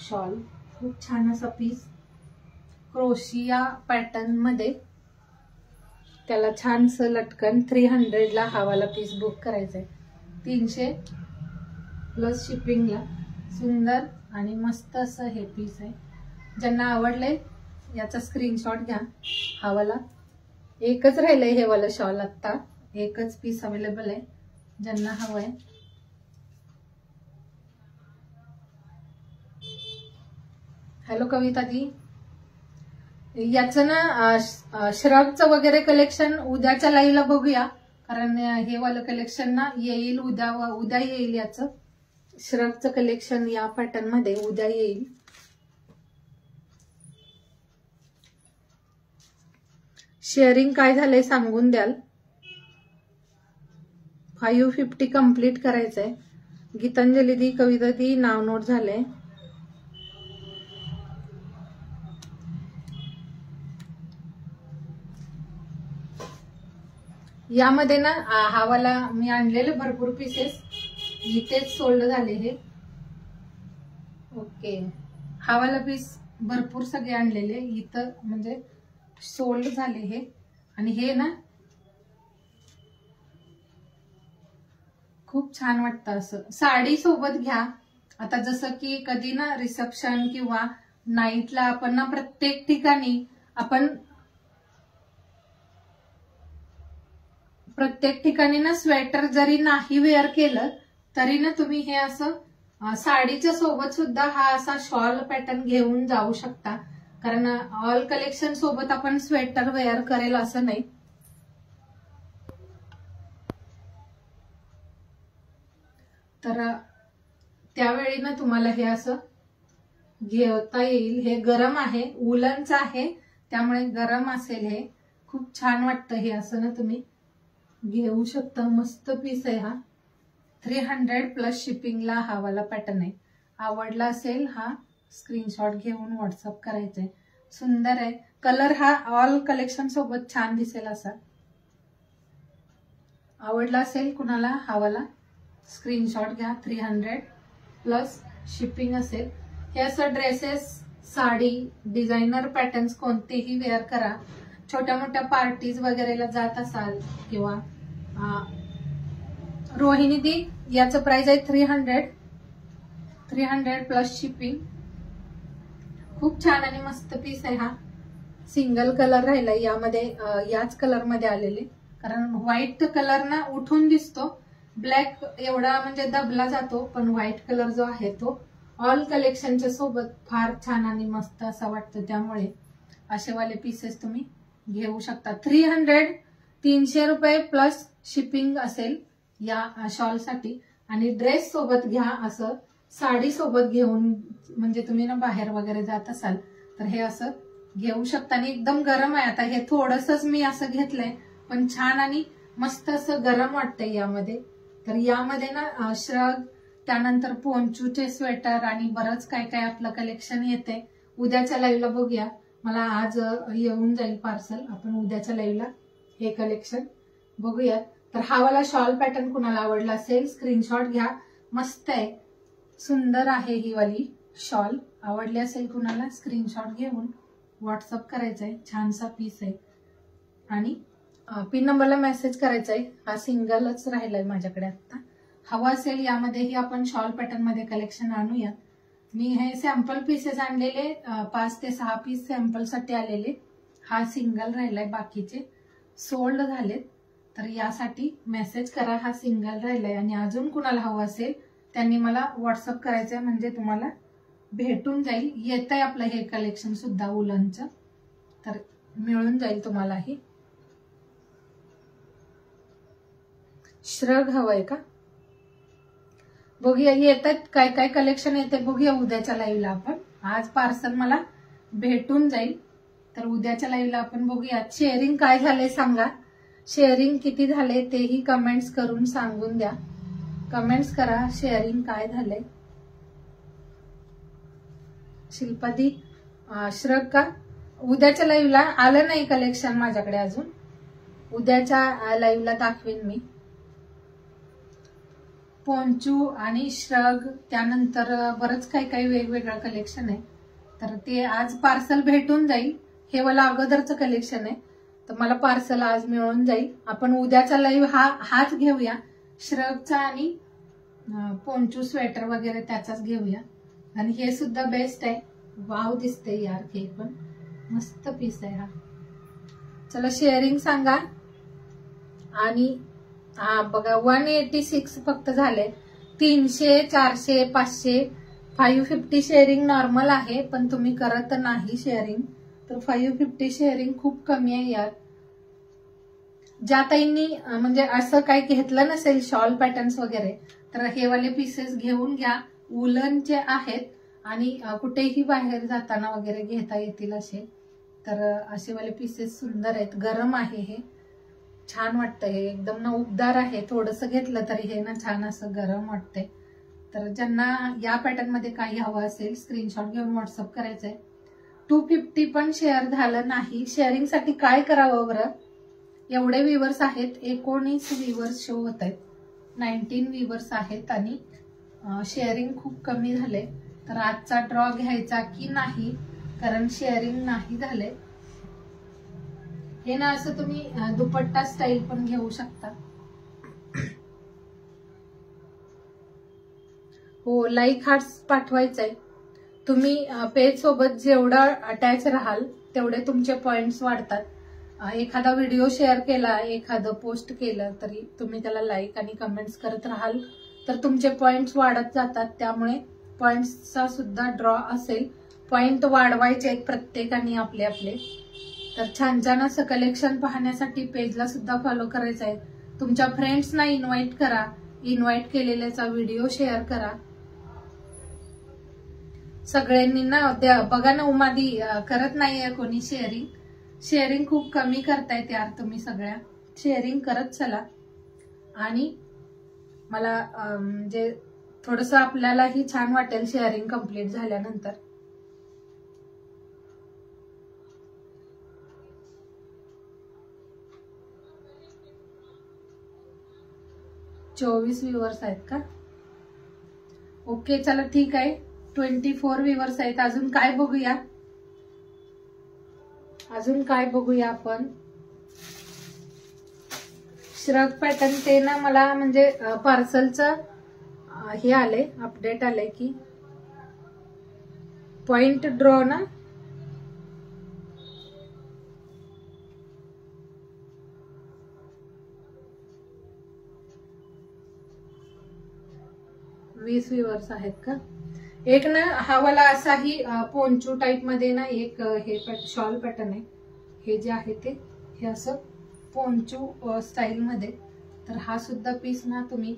शॉल. खूप छान असा पीस क्रोशिया पॅटर्न मध्ये. त्याला छानसं लटकन 300 हावाला पीस बुक करायचंय. 300 प्लस शिपिंगला. सुंदर आणि मस्त असं हे पीस आहे. ज्यांना आवडले याचा स्क्रीनशॉट घ्या. हावाला एकच राहिलंय हे वाला शॉल. आता एकच पीस अवेलेबल आहे. ज्यांना हवंय हॅलो कविता दी. याचं ना श्रगचं वगैरे कलेक्शन उद्याच्या लाईव्हला बघूया. कारण हे वालं कलेक्शन ना येईल उद्या येईल. याचं श्रगचं कलेक्शन या पॅटर्न मध्ये उद्या येईल. शेअरिंग काय झालंय सांगून द्याल. 550 कंप्लीट करायचंय. गीतांजली दी कविता दी नाव नोट झालंय. यामध्ये ना हावाला मी आणलेले भरपूर पीसेस इथेच सोल्ड झाले हे. ओके हावाला पीस भरपूर सगळे आणलेले इथं म्हणजे सोल्ड झाले हे. आणि हे ना खूप छान वाटतं. असं साडी सोबत घ्या. आता जसं की कधी ना रिसेप्शन किंवा नाईटला आपण ना प्रत्येक ठिकाणी ना स्वेटर जरी नाही वेअर केलं तरी ना तुम्ही हे असं साडीच्या सोबत सुद्धा हा असा शॉल पॅटर्न घेऊन जाऊ शकता. कारण ऑल कलेक्शन सोबत आपण स्वेटर वेअर करेल असं नाही. तर त्यावेळी ना तुम्हाला हे असं घेता येईल. हे गरम आहे उलनचं आहे त्यामुळे गरम असेल. हे खूप छान वाटतं. हे असं ना तुम्ही घेऊ शकता. मस्त पीस आहे हा. 300 प्लस शिपिंगला हा वाला पॅटर्न आहे. आवडला असेल हा स्क्रीनशॉट घेऊन व्हॉट्सअप करायचंय. सुंदर आहे. कलर हा ऑल कलेक्शन सोबत छान दिसेल असा. आवडला असेल कुणाला हा वाला स्क्रीनशॉट घ्या. 300 प्लस शिपिंग असेल. हे असं ड्रेसेस साडी डिझायनर पॅटर्न्स कोणतेही वेअर करा. छोट्या मोठ्या पार्टीज वगैरेला जात असाल किंवा रोहिणी दी याचं प्राइस आहे 300 प्लस शिपिंग. खूप छान आणि मस्त पीस आहे हा. सिंगल कलर राहिलाय यामध्ये. याच कलर मध्ये आलेले. कारण व्हाईट कलर ना उठून दिसतो. ब्लॅक एवढा म्हणजे दबला जातो. पण व्हाईट कलर जो आहे तो ऑल कलेक्शनच्या सोबत फार छान आणि मस्त असं वाटतं. त्यामुळे असेवाले पीसेस तुम्ही घेऊ शकता. 300 रुपये प्लस शिपिंग असेल या शॉल साठी. आणि ड्रेस सोबत घ्या. असं साडी सोबत घेऊन म्हणजे तुम्ही ना बाहेर वगैरे जात असाल तर हे असं घेऊ शकता. आणि एकदम गरम आहे. आता हे थोडंसंच मी असं घेतलंय पण छान आणि मस्त असं गरम वाटतंय यामध्ये. तर यामध्ये ना श्रग त्यानंतर पोंचूचे स्वेटर आणि बरंच काय काय आपलं कलेक्शन येते. उद्याच्या लाईव्हला बघूया. मला आज येऊन जाईल पार्सल. आपण उद्याच्या लाईव्हला हे कलेक्शन बघूया. तर हा वाला शॉल पॅटर्न कुणाला आवडला असेल स्क्रीनशॉट घ्या. मस्त आहे. सुंदर आहे ही वाली शॉल. आवडली असेल कुणाला स्क्रीनशॉट घेऊन व्हॉट्सअप करायचंय. छानसा पीस आहे. आणि पिन नंबरला मेसेज करायचा आहे. हा सिंगलच राहिलाय माझ्याकडे आता. हवा असेल यामध्येही आपण शॉल पॅटर्न मध्ये कलेक्शन आणूया. मी हे सॅम्पल पीसेस आणलेले 5 ते 6 पीस सॅम्पल साठी आलेले. हा सिंगल राहिलाय. बाकीचे सोल्ड झालेत. तर यासाठी मेसेज करा. हा सिंगल राहिलाय. आणि अजून कुणाला हवं असेल त्यांनी मला व्हॉट्सअप करायचंय म्हणजे तुम्हाला भेटून जाईल. येतंय आपलं हे कलेक्शन सुद्धा उलनचं. तर मिळून जाईल तुम्हालाही. श्रग हवंय का बघूया. येतात काय काय कलेक्शन येते बघूया उद्याच्या लाईव्हला आपण. आज पार्सल मला भेटून जाईल. तर उद्याच्या लाईव्हला आपण बघूयात शेअरिंग काय झालंय सांगा. शेअरिंग किती झाले तेही कमेंट्स करून सांगून द्या. कमेंट्स करा शेअरिंग काय झालंय. शिल्पादी श्रग का उद्याच्या लाईव्हला आलं नाही कलेक्शन माझ्याकडे अजून. उद्याच्या लाईव्हला दाखवेन मी. पोंचू आणि श्रग त्यानंतर बरंच काही वेगवेगळं कलेक्शन आहे. तर ते आज पार्सल भेटून जाईल. हे मला अगोदरचं कलेक्शन आहे तर मला पार्सल आज मिळून जाईल. आपण उद्याचा लाईव्ह हाच घेऊया. श्रगचा आणि पोंचू स्वेटर वगैरे त्याचाच घेऊया. आणि हे सुद्धा बेस्ट आहे. वाव दिसते यार हे पण मस्त पीस आहे हा. चला शेअरिंग सांगा. आणि हा बघा 186 फक्त झाले. 300 400 500 550 शेअरिंग नॉर्मल आहे पण तुम्ही करत नाही शेअरिंग. तर 550 शेअरिंग खूप कमी आहे यार. ज्या ताईंनी म्हणजे असं काही घेतलं नसेल शॉल पॅटर्न्स वगैरे तर हे वाले पीसेस घेऊन घ्या. वुलनचे आहेत आणि कुठेही बाहेर जाताना वगैरे घेता येतील असे. तर असे वाले पीसेस सुंदर आहेत. गरम आहे हे छान वाटतंय. हे एकदम ना उबदार आहे. थोडंसं घेतलं तरी हे ना छान असं गरम वाटतंय. तर ज्यांना या पॅटर्न मध्ये काही हवं असेल स्क्रीनशॉट घेऊन व्हॉट्सअप करायचंय. 250 पण शेअर झालं नाही. शेअरिंग साठी काय करावं बरं. एवढे व्ह्यूवर्स आहेत. 19 व्ह्यूवर्स शो होत आहेत. 19 व्ह्यूवर्स आहेत आणि शेअरिंग खूप कमी झाले. तर आजचा ड्रॉ घ्यायचा की नाही कारण शेअरिंग नाही झाले. हे ना असं तुम्ही दुपट्टा स्टाईल पण घेऊ शकता. हो लाईक हार्ट्स पाठवायचंय. तुम्ही पेज सोबत जेवढं अटॅच राहाल तेवढे तुमचे पॉइंट्स वाढतात. एखादा व्हिडिओ शेअर केला एखादं पोस्ट केलं तरी तुम्ही त्याला लाईक आणि कमेंट्स करत राहाल तर तुमचे पॉइंट्स वाढत जातात. त्यामुळे पॉइंट्सचा सुद्धा ड्रॉ असेल. पॉइंट वाढवायचे आहेत प्रत्येकाने आपले आपले. तर छान छान असं कलेक्शन पाहण्यासाठी पेजला सुद्धा फॉलो करायचं आहे. तुमच्या फ्रेंड्सना इन्व्हाइट करा. इन्व्हाइट केलेल्याचा व्हिडिओ शेअर करा. सगळ्यांनी ना बघा ना उमादी करत नाहीये कोणी शेअरिंग. शेअरिंग खूप कमी करतायत यार तुम्ही सगळ्या. शेअरिंग करत चला. आणि मला म्हणजे थोडंसं आपल्यालाही छान वाटेल शेअरिंग कंप्लीट झाल्यानंतर. चोवीस व्ह्यूवर्स आहेत का. ओके चला ठीक आहे. 24 व्ह्यूवर्स आहेत. अजून काय बघूया. अजून काय बघूया आपण. श्रग पॅटर्न ते ना मला म्हणजे पार्सलचं हे आले अपडेट आले की पॉइंट ड्रॉ ना वीस व्ह्यूवर्स आहेत का. एक ना हा वाला असाही पोंचू टाइप मध्ये ना एक हे शॉल पॅटर्न आहे. हे जे आहे ते हे असं पोंचू स्टाईल मध्ये. तर हा सुद्धा पीस ना तुम्ही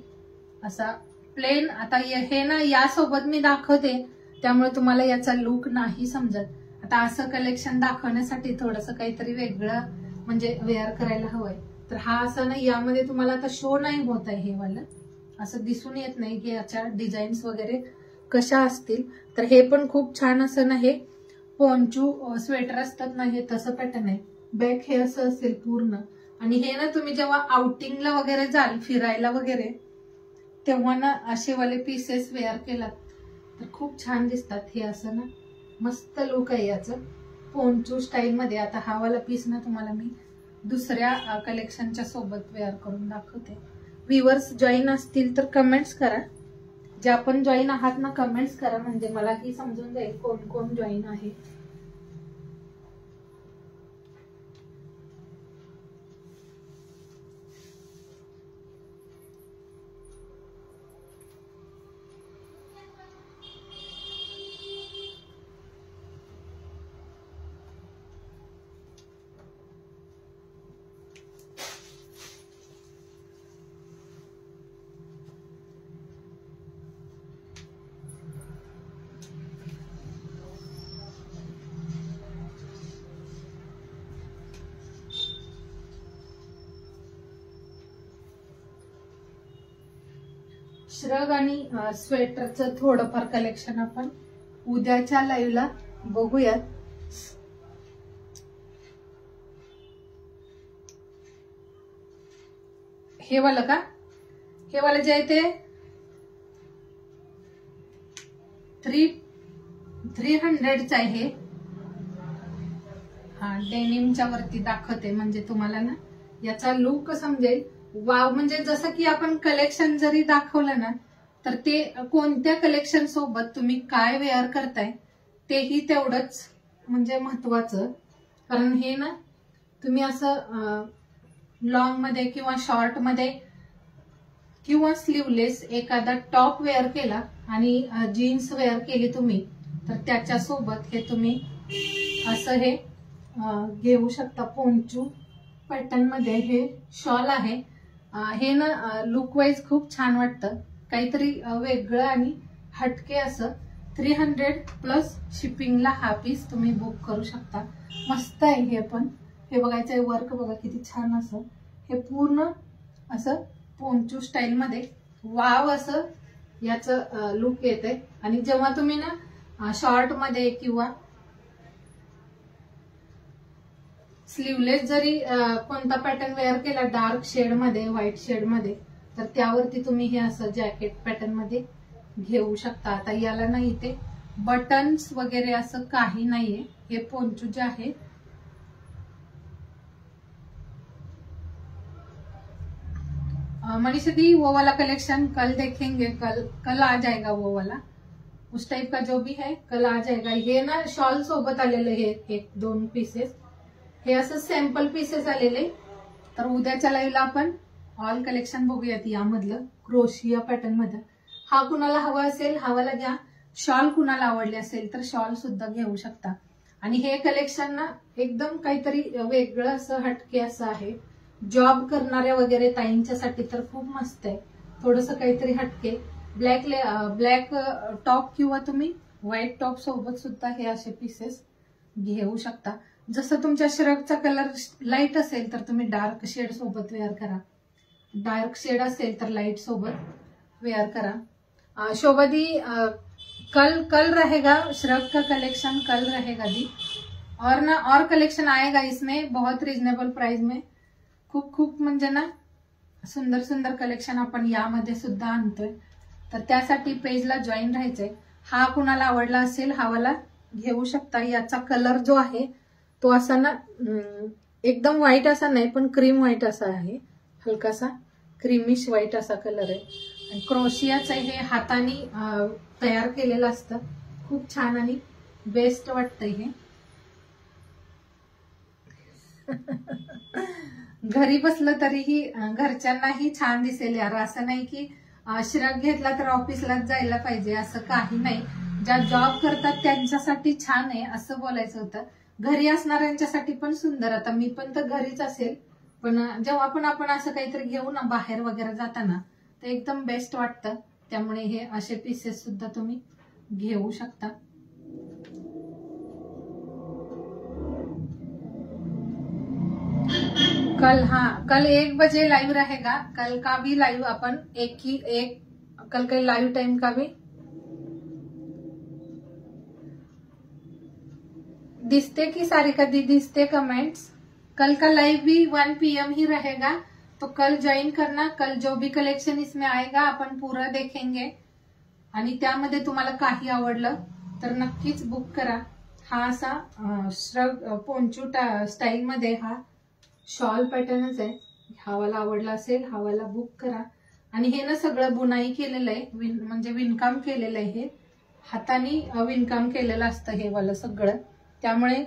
असा प्लेन. आता हे ना यासोबत मी दाखवते त्यामुळे तुम्हाला याचा लुक नाही समजत. आता असं कलेक्शन दाखवण्यासाठी थोडंसं काहीतरी वेगळं म्हणजे वेअर करायला हवंय. तर हा असं नाही यामध्ये तुम्हाला आता शो नाही होत आहे. हे वाला असं दिसून येत नाही की याच्या डिझाईन्स वगैरे कशा असतील. तर हे पण खूप छान असं ना हे पोंचू स्वेटर असतात ना हे तसं पॅटर्न आहे. बॅक हे असं असेल पूर्ण. आणि हे ना तुम्ही जेव्हा आउटिंगला वगैरे जाल फिरायला वगैरे तेव्हा ना असे वाले पीसेस वेअर केलात तर खूप छान दिसतात. हे असं ना मस्त लुक आहे याचं पोंचू स्टाईल मध्ये. आता हा वाला पीस ना तुम्हाला मी दुसऱ्या कलेक्शनच्या सोबत वेअर करून दाखवते. व्ह्यूअर्स जॉईन असतील तर कमेंट्स करा. जे आपण जॉईन आहात ना कमेंट्स करा म्हणजे मलाही समजून जाईल कोण कोण जॉईन आहे. श्रग आणि स्वेटरचं थोडंफार कलेक्शन आपण उद्याच्या लाईव्हला बघूयात. हे वाला का, हे वाला जे आहे ते 300चं आहे. हा डेनिमच्या वरती दाखवते म्हणजे तुम्हाला ना याचा लुक समजेल. वाव, म्हणजे जसं की आपण कलेक्शन जरी दाखवलं ना तर ते कोणत्या कलेक्शन सोबत तुम्ही काय वेअर करताय तेही तेवढंच म्हणजे महत्वाचं. कारण हे ना तुम्ही असं लॉंग मध्ये किंवा शॉर्ट मध्ये किंवा स्लीवलेस एखादा टॉप वेअर केला आणि जीन्स वेअर केली तुम्ही तर त्याच्यासोबत हे तुम्ही असं हे घेऊ शकता. पोंचू पॅटर्न मध्ये हे शॉल आहे. हे ना लुक वाईज खूप छान वाटतं, काहीतरी वेगळं आणि हटके असं. 300+ शिपिंगला हा पीस तुम्ही बुक करू शकता. मस्त आहे हे पण. हे बघायचंय वर्क बघा किती छान असं. हे पूर्ण असं पोंचू स्टाईल मध्ये वाव असं याचं लुक येते. आणि जेव्हा तुम्ही ना शॉर्ट मध्ये किंवा स्लीवलेस जरी कोणता पॅटर्न वेअर केला डार्क शेड मध्ये, व्हाईट शेड मध्ये, तर त्यावरती तुम्ही हे असं जॅकेट पॅटर्न मध्ये घेऊ शकता. आता याला ना इथे बटन्स वगैरे असं काही नाहीये. हे पोंचू जे आहे मनीषा दी वो वाला कलेक्शन कल देखेंगे. कल आ जाएगा वो वाला, उस टाइप का जो भी है कल आ जाएगा. हे ना शॉल सोबत आलेले हे 1-2 पीसेस. हे असं सॅम्पल पीसेस आलेले. तर उद्याच्या लाईव्हला आपण ऑल कलेक्शन बघूयात यामधलं क्रोशिया पॅटर्न मध्ये. हा कुणाला हवा असेल हवाला घ्या. शॉल कुणाला आवडली असेल तर शॉल सुद्धा घेऊ शकता. आणि हे कलेक्शन ना एकदम काहीतरी वेगळं असं हटके असं आहे. जॉब करणाऱ्या वगैरे ताईंच्यासाठी तर खूप मस्त आहे. थोडंसं काहीतरी हटके. ब्लॅक टॉप किंवा तुम्ही व्हाईट टॉप सोबत सुद्धा हे असे पीसेस घेऊ शकता. जसं तुमच्या श्रगचा कलर लाईट असेल तर तुम्ही डार्क शेड सोबत वेअर करा. डार्क शेड असेल तर लाईट सोबत वेअर करा. शोभा दी कल रहेगा श्रग का कलेक्शन, कल रहेगा दी. और ना और कलेक्शन आएगा इसमें बहुत रिजनेबल प्राइस में. खूप म्हणजे ना सुंदर सुंदर कलेक्शन आपण यामध्ये सुद्धा आणतोय. तर त्यासाठी पेजला जॉईन राहायचंय. हा कुणाला आवडला असेल हा वाला घेऊ शकता. याचा कलर जो आहे तो असा ना एकदम व्हाईट असा नाही पण क्रीम व्हाईट असा आहे. हलकासा क्रीमिश व्हाईट असा कलर आहे. आणि क्रोशियाचं हे हाताने तयार केलेलं असतं. खूप छान आणि बेस्ट वाटतंय हे. घरी बसलं तरीही घरच्यांनाही छान दिसेल यार. असं नाही की श्रग घेतला तर ऑफिसलाच जायला पाहिजे असं काही नाही. ज्या जॉब करतात त्यांच्यासाठी छान आहे असं बोलायचं होतं. घरी असणाऱ्यांच्यासाठी पण सुंदर. आता मी पण तर घरीच असेल पण जेव्हा पण आपण असं काहीतरी घेऊ ना बाहेर वगैरे जाताना तर एकदम बेस्ट वाटतं. त्यामुळे हे असे पीसेस सुद्धा तुम्ही घेऊ शकता. कल 1 बजे लाइव रहेगा. कल का भी लाइव अपन कल के लाइव टाइम का भी दिसते की सारिका दी दिसते कमेंट्स. कल का लाइव भी 1 PM ही रहेगा. तो कल ज्वाइन करना. कल जो भी कलेक्शन इसमें आएगा आपण पूरा देखेंगे. आणि त्यामध्ये तुम्हाला काही आवडलं तर नक्कीच बुक करा. हा असा श्रग पोंचू स्टाईल मध्ये हा शॉल पॅटर्नच आहे. हावाला आवडला असेल हावाला बुक करा. आणि हे ना सगळं बुनाई केलेलं आहे. म्हणजे विणकाम केलेलं आहे. हे हाताने विणकाम केलेलं असतं हे वाला सगळं. त्यामुळे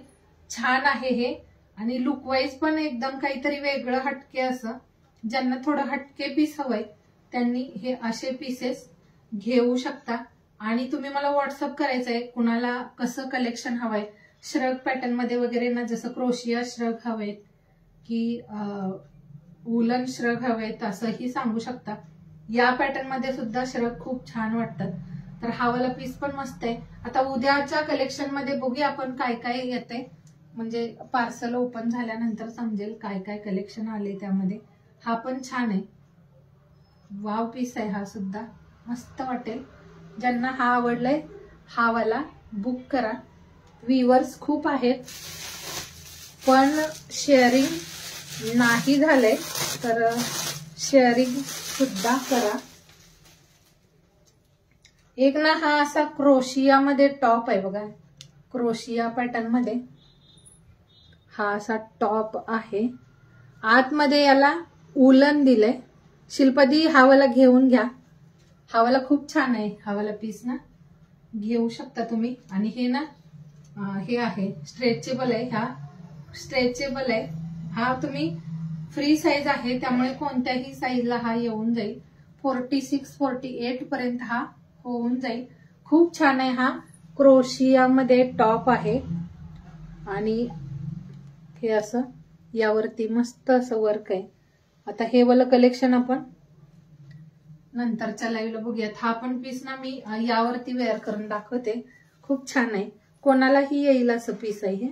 छान आहे हे. आणि लुक वाईज पण एकदम काहीतरी वेगळं हटके असं. ज्यांना थोडं हटके पीस हवंय त्यांनी हे असे पीसेस घेऊ शकता. आणि तुम्ही मला व्हॉट्सअप करायचंय कुणाला कसं कलेक्शन हवंय. श्रग पॅटर्न मध्ये वगैरे ना जसं क्रोशिया श्रग हवेत की वुलन श्रग हवेत असंही सांगू शकता. या पॅटर्न मध्ये सुद्धा श्रग खूप छान वाटतात. तर हा वाला पीस पण मस्त आहे. आता उद्याच्या कलेक्शन मध्ये बघूया आपण काय काय येते. म्हणजे पार्सल ओपन झाल्यानंतर समजेल काय काय कलेक्शन आले त्यामध्ये. हा पण छान आहे. वाव पीस आहे हा सुद्धा. मस्त वाटेल. ज्यांना हा आवडलाय हा वाला बुक करा. व्ह्यूअर्स खूप आहेत पण शेअरिंग नाही झालंय, तर शेअरिंग सुद्धा करा. एक ना हा असा क्रोशिया मध्ये टॉप आहे बघा, क्रोशिया पॅटर्न मध्ये हा असा टॉप आहे. आतमध्ये याला उलन दिलंय. शिल्पादी हा वाला घेऊन घ्या, हा वाला खूप छान आहे. हा वाला पीस ना घेऊ शकता तुम्ही. आणि हे ना हे आहे स्ट्रेचेबल आहे, हा स्ट्रेचेबल आहे. हा तुम्ही फ्री साईज आहे त्यामुळे कोणत्याही साईजला हा येऊन जाईल. 46-48 पर्यंत हा होऊन जाईल. खूप छान आहे. हा क्रोशिया मध्ये टॉप आहे आणि हे असं यावरती मस्त असं वर्क आहे. आता हे वाला कलेक्शन आपण नंतरच्या लाईव्हला बघूयात. हा पण पीस ना मी यावरती वेअर करून दाखवते. खूप छान आहे, कोणालाही येईल असं पीस आहे हे.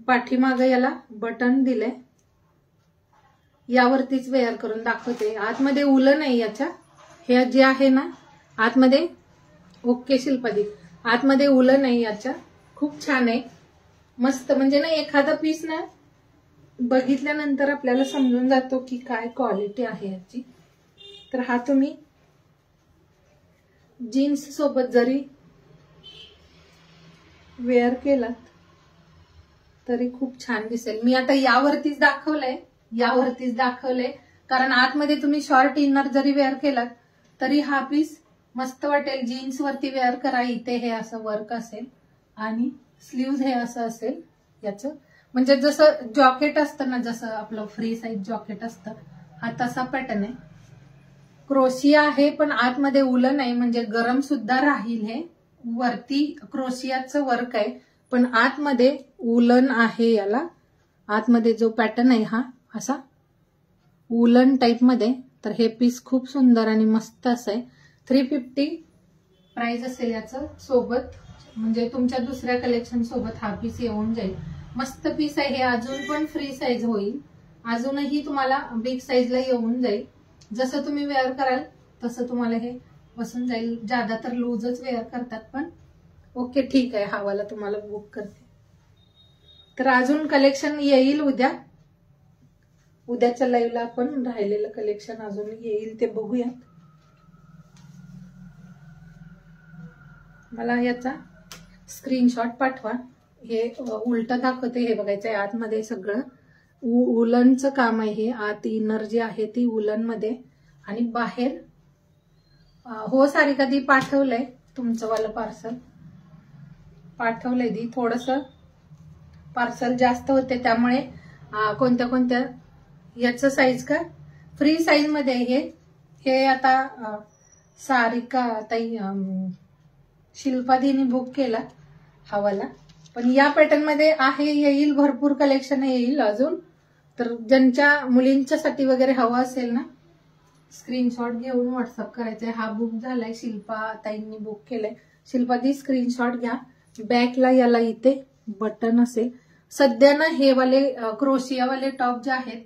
पाठीमागं याला बटन दिलंय, यावरतीच वेअर करून दाखवते. आतमध्ये उलन आहे याच्या, हे जे आहे ना आतमध्ये. ओके शिल्पादी, आतमध्ये उलन आहे याच्या. खूप छान आहे, मस्त. म्हणजे ना एखादा पीस ना बघितल्यानंतर आपल्याला समजून जातो की काय क्वालिटी आहे याची. तर हा तुम्ही जीन्स सोबत जरी वेअर केलात तरी खूप छान दिसेल. मी आता यावरतीच दाखवलंय, कारण आतमध्ये तुम्ही शॉर्ट इनर जरी वेअर केलात तरी हा पीस मस्त वाटेल. जीन्स वरती वेअर करा. इथे हे असं वर्क असेल आणि स्लीव्ज हे असं असेल याचं. म्हणजे जसं जॉकेट असतं ना, जसं आपलं फ्री साईज जॉकेट असतं, हा तसा पॅटर्न आहे. क्रोशिया आहे पण आतमध्ये उलन आहे, म्हणजे गरम सुद्धा राहील. हे वरती क्रोशियाचं वर्क आहे पण आतमध्ये उलन आहे. याला आतमध्ये जो पॅटर्न आहे हा असा उलन टाइप मध्ये. तर हे पीस खूप सुंदर आणि मस्त असं आहे. 350 प्राइस असेल याचं सोबत, म्हणजे तुमच्या दुसऱ्या कलेक्शन सोबत हा पीस येऊन जाईल. मस्त पीस आहे हे. अजून पण फ्री साईज होईल, अजूनही तुम्हाला बिग साईजला येऊन जाईल. जसं तुम्ही वेअर कराल तसं तुम्हाला हे बसून जाईल. ज्यादा तर लूजच वेअर करतात, पण ओके ठीक आहे, हा वाला तुम्हाला बुक करते. तर अजून कलेक्शन येईल उद्या. उद्याच्या लाईव्हला आपण राहिलेलं कलेक्शन अजून येईल ते बघूया. मला याचा स्क्रीनशॉट पाठवा. हे उलट दाखवते, हे बघायचंय. आतमध्ये सगळं उलनचं काम आहे हे. आत इनर जी आहे ती उलन मध्ये आणि बाहेर. हो सारिका दी, पाठवलंय तुमचं वाला पार्सल, पाठवलंय दी. थोडस पार्सल जास्त होते त्यामुळे कोणत्या याचं साईज का फ्री साईज मध्ये हे आता सारिका ताई शिल्पादीने बुक केला हवाला. पण या पॅटर्न मध्ये आहे, येईल भरपूर कलेक्शन येईल अजून. तर ज्यांच्या मुलींच्यासाठी वगैरे हवा असेल ना, स्क्रीनशॉट घेऊन व्हॉट्सअप करायचंय. हा बुक झालाय, शिल्पा ताईंनी बुक केलाय. शिल्पादी स्क्रीनशॉट घ्या. बॅकला याला इथे बटन असेल. सध्या ना हे वाले क्रोशिया वाले टॉप जे आहेत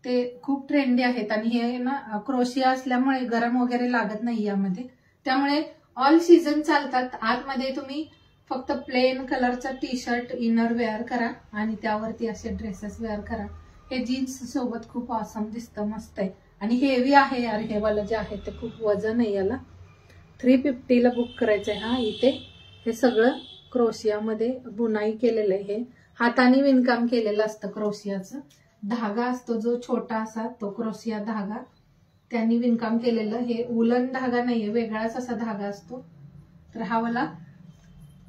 ते खूप ट्रेंडी आहेत आणि हे ना क्रोशिया असल्यामुळे गरम वगैरे लागत नाही यामध्ये, त्यामुळे ऑल सीझन चालतात. आतमध्ये तुम्ही फक्त प्लेन कलरचा टी शर्ट इनर वेअर करा आणि त्यावरती असे ड्रेसेस वेअर करा. हे जीन्स सोबत खूप ऑसम दिसतं, मस्त आहे. आणि हेवी आहे यार, हे वालं जे आहे ते खूप वजन आहे याला. 350 ला बुक करायचंय. हा इथे हे सगळं क्रोशियामध्ये बुनाई केलेलं आहे. हे हाताने विणकाम केलेलं असतं. क्रोशियाचं धागा असतो जो छोटा असा, तो क्रोशिया धागा त्यांनी विणकाम केलेलं. हे उलन धागा नाहीये, वेगळाच असा धागा असतो. तर हा मला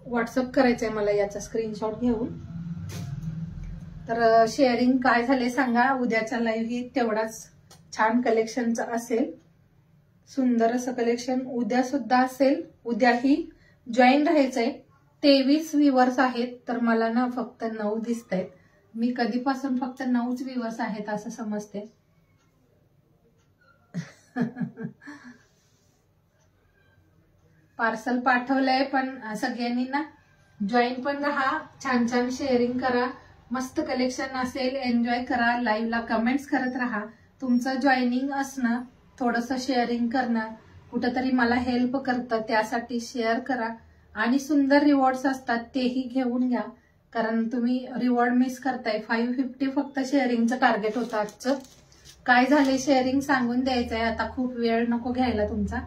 व्हॉट्सअप करायचंय मला याचा स्क्रीनशॉट घेऊन. तर शेअरिंग काय झाले सांगा. उद्याच्या लाईव्ह ही तेवढाच छान कलेक्शनचा असेल. सुंदर असं कलेक्शन उद्या सुद्धा असेल. उद्याही जॉईन राहायचंय. 23 व्ह्यूअर्स आहेत, तर मला ना फक्त 9 दिसत आहेत. मी कधीपासून फक्त 9च व्ह्यूअर्स आहेत असं समजते. पार्सल पाठवलंय पण सगळ्यांनी ना जॉईन पण राहा. छान छान शेअरिंग करा. मस्त कलेक्शन असेल, एन्जॉय करा. लाईव्हला कमेंट्स करत राहा. तुमचं जॉईनिंग असणं, थोडंसं शेअरिंग करणं, कुठंतरी मला हेल्प करतं, त्यासाठी शेअर करा. आणि सुंदर रिवॉर्ड्स असतात तेही घेऊन घ्या, कारण तुम्ही रिवॉर्ड मिस करताय. 550 फक्त शेअरिंगचं टार्गेट होतं आजचं. काय झाले शेअरिंग सांगून द्यायचंय आता. खूप वेळ नको घ्यायला तुमचा.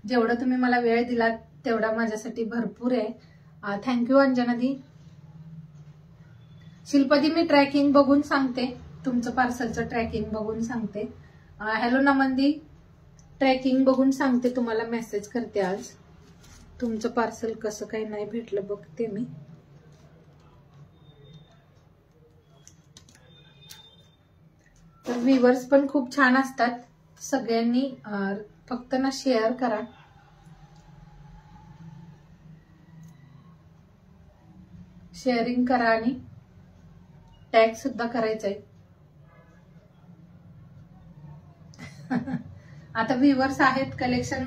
जेवढं तुम्ही मला वेळ दिला तेवढा माझ्यासाठी भरपूर आहे. थँक्यू अंजना दी. शिल्पादी मी ट्रॅकिंग बघून सांगते, तुमचं पार्सलचं ट्रॅकिंग बघून सांगते. हॅलो नमनदी, ट्रॅकिंग बघून सांगते तुम्हाला, मेसेज करते आज. तुमचं पार्सल कसं काही नाही भेटलं बघते मी. तर व्ह्यूअर्स पण खूप छान असतात. सगळ्यांनी फक्त ना शेअर करा. शेअरिंग करा आणि टॅग सुद्धा करायचंय. आता व्ह्यूअर्स आहेत कलेक्शन.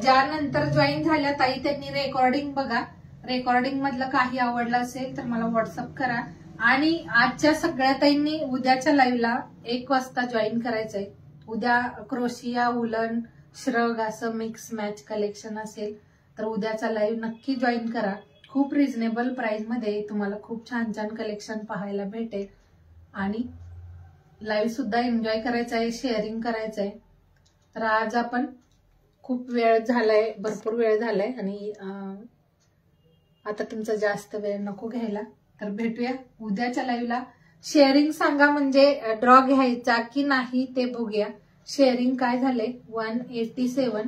ज्या नंतर जॉईन झाल्या ताई त्यांनी रेकॉर्डिंग बघा. रेकॉर्डिंग मधलं काही आवडलं असेल तर मला व्हॉट्सअप करा. आणि आजच्या सगळ्या ताईंनी उद्याच्या लाईव्हला 1 वाजता जॉईन करायचंय. उद्या क्रोशिया, उलन, श्रग असं मिक्स मॅच कलेक्शन असेल तर उद्याचा लाईव्ह नक्की जॉईन करा. खूप रिझनेबल प्राइस मध्ये तुम्हाला खूप छान छान कलेक्शन पाहायला भेटेल. आणि लाईव्ह सुद्धा एन्जॉय करायचं आहे, शेअरिंग करायचंय. तर आज आपण खूप वेळ झालाय, भरपूर वेळ झालाय आणि आता तुमचा जास्त वेळ नको घ्यायला. तर भेटूया उद्याच्या लाईव्हला. शेअरिंग सांगा म्हणजे ड्रॉ घ्यायचा की नाही ते बघूया. शेअरिंग काय झाले 187.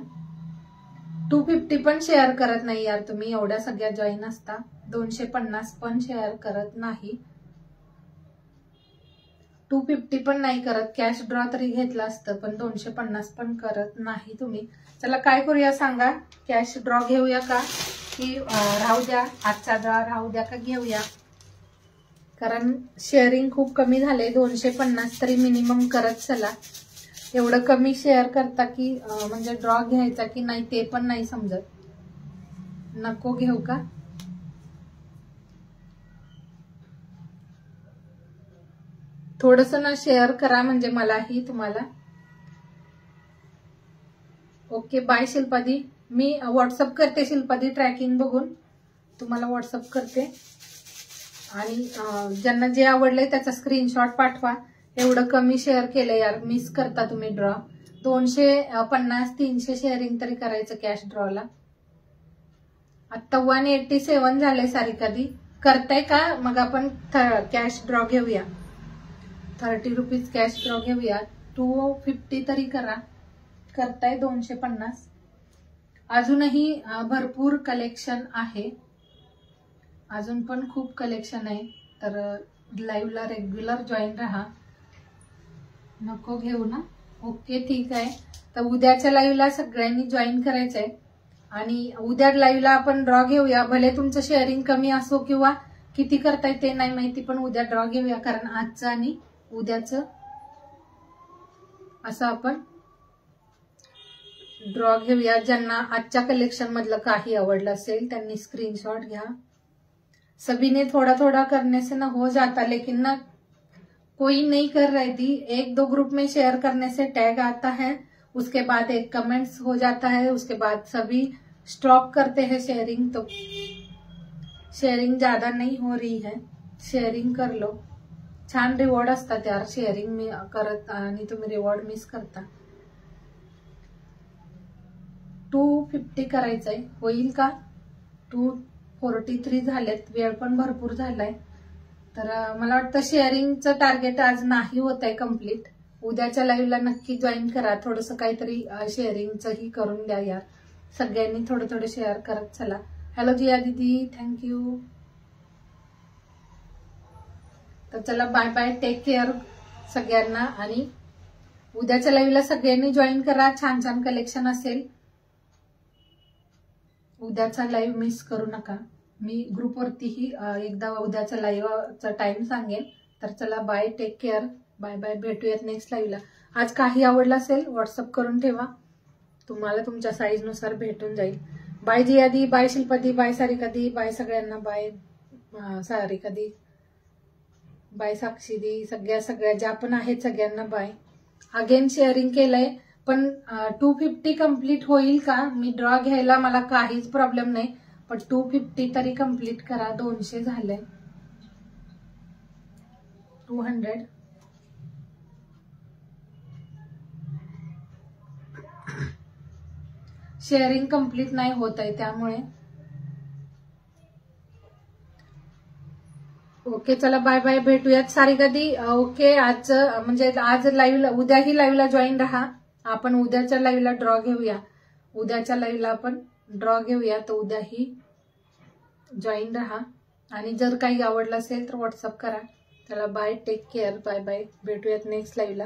250 पण शेअर करत नाही यार तुम्ही, एवढ्या सगळ्या जॉईन असता. 250 पण शेअर करत नाही, 250 पण नाही करत. कॅश ड्रॉ तरी घेतला असतं पण 250 पण करत नाही तुम्ही. चला काय करूया सांगा, कॅश ड्रॉ घेऊया का की राहू द्या, आजचा ड्रॉ राहू द्या का घेऊया. कारण शेअरिंग खूप कमी झाले. 250 तरी मिनिमम करत चला. एवढं कमी शेअर करता की म्हणजे ड्रॉ घ्यायचा की नाही ते पण नाही समजत. नको घेऊ का. थोडस ना शेअर करा म्हणजे मलाही तुम्हाला. Okay bye Shilpadi. मी व्हॉट्सअप करते शिल्पादी, ट्रॅकिंग बघून तुम्हाला व्हॉट्सअप करते. आणि ज्यांना जे आवडलंय त्याचा स्क्रीनशॉट पाठवा. एवढं कमी शेअर केलं यार, मिस करता तुम्ही ड्रॉ. 250-300 शेअरिंग तरी करायचं कॅश ड्रॉला. आता 187 झाले. सारिकादी करताय का मग आपण कॅश ड्रॉ घेऊया. 30 रुपीज कॅश ड्रॉ घेऊया. 250 तरी करा. करताय 250. अजूनही भरपूर कलेक्शन आहे, अजून पण खूप कलेक्शन आहे. तर लाईव्हला रेग्युलर जॉईन राहा. नको घेऊ ना. ओके ठीक आहे. तर उद्याच्या लाईव्हला सगळ्यांनी जॉईन करायचंय. आणि उद्या लाईव्हला आपण ड्रॉ घेऊया. भले तुमचं शेअरिंग कमी असो किंवा किती करताय ते नाही माहिती, पण उद्या ड्रॉ घेऊया. कारण आजचं आणि उद्याचं असं आपण ड्रॉ घेऊया. ज्यांना आजच्या कलेक्शन मधलं काही आवडलं असेल त्यांनी स्क्रीनशॉट घ्या. सभी ने थोड़ा थोड़ा करने से ना हो जाता, लेकिन ना कोई नहीं कर रही थी. 1-2 ग्रुप में शेयर करने से टैग आता है, उसके बाद एक कमेंट्स हो जाता है, उसके बाद सभी स्टॉप करते हैं शेयरिंग. तो शेयरिंग ज्यादा नहीं हो रही है, शेयरिंग कर लो. छान रिवॉर्ड असतात यार शेअरिंग मी करत आणि तुम्ही रिवॉर्ड मिस करता. 250 करायचंय, होईल का. 243 झालेत, वेळ पण भरपूर झालाय. तर मला वाटतं शेअरिंगचं टार्गेट आज नाही होत आहे कम्प्लीट. उद्याच्या लाईव्हला नक्की जॉईन करा. थोडंसं काहीतरी शेअरिंगचंही करून द्या यार. सगळ्यांनी थोडं थोडं शेअर करत चला. हॅलो जिया दीदी, थँक्यू. तर चला बाय बाय, टेक केअर सगळ्यांना. आणि उद्याच्या लाईव्हला सगळ्यांनी जॉईन करा. छान छान कलेक्शन असेल. उद्याचा लाईव्ह मिस करू नका. मी ग्रुपवरतीही एकदा उद्याचा लाईव्हचा टाइम सांगेन. तर चला bye, take care, bye bye. भेटूयात नेक्स्ट लाईव्हला. आज काही आवडलं असेल व्हॉट्सअप करून ठेवा, तुम्हाला तुमच्या साईज नुसार भेटून जाईल. बाय जियादी, बाय शिल्पादी, बाय सारिकादी, बाय सगळ्यांना. बाय सारिकादी, बाय साक्षीदी, सगळ्या ज्या पण आहेत सगळ्यांना बाय. अगेन शेअरिंग केलंय पण 250 कम्प्लीट होईल का? मी ड्रॉ घ्यायला मला काहीच प्रॉब्लेम नाही, पण 250 तरी कम्प्लीट करा. 200 झाले. 200. शेअरिंग कम्प्लीट नाही होत आहे त्यामुळे. ओके चला बाय बाय, भेटूयात सारिकादी. ओके आज म्हणजे आज लाईव्हला, उद्याही लाईव्हला जॉईन राहा. आपण उद्याच्या लाईव्हला ड्रॉ घेऊया. उद्याच्या लाईव्हला आपण ड्रॉ घेऊया, तर उद्याही जॉईन राहा. आणि जर काही आवडलं असेल तर व्हॉट्सअप करा. चला bye, take care, bye bye, भेटूयात नेक्स्ट लाईव्हला.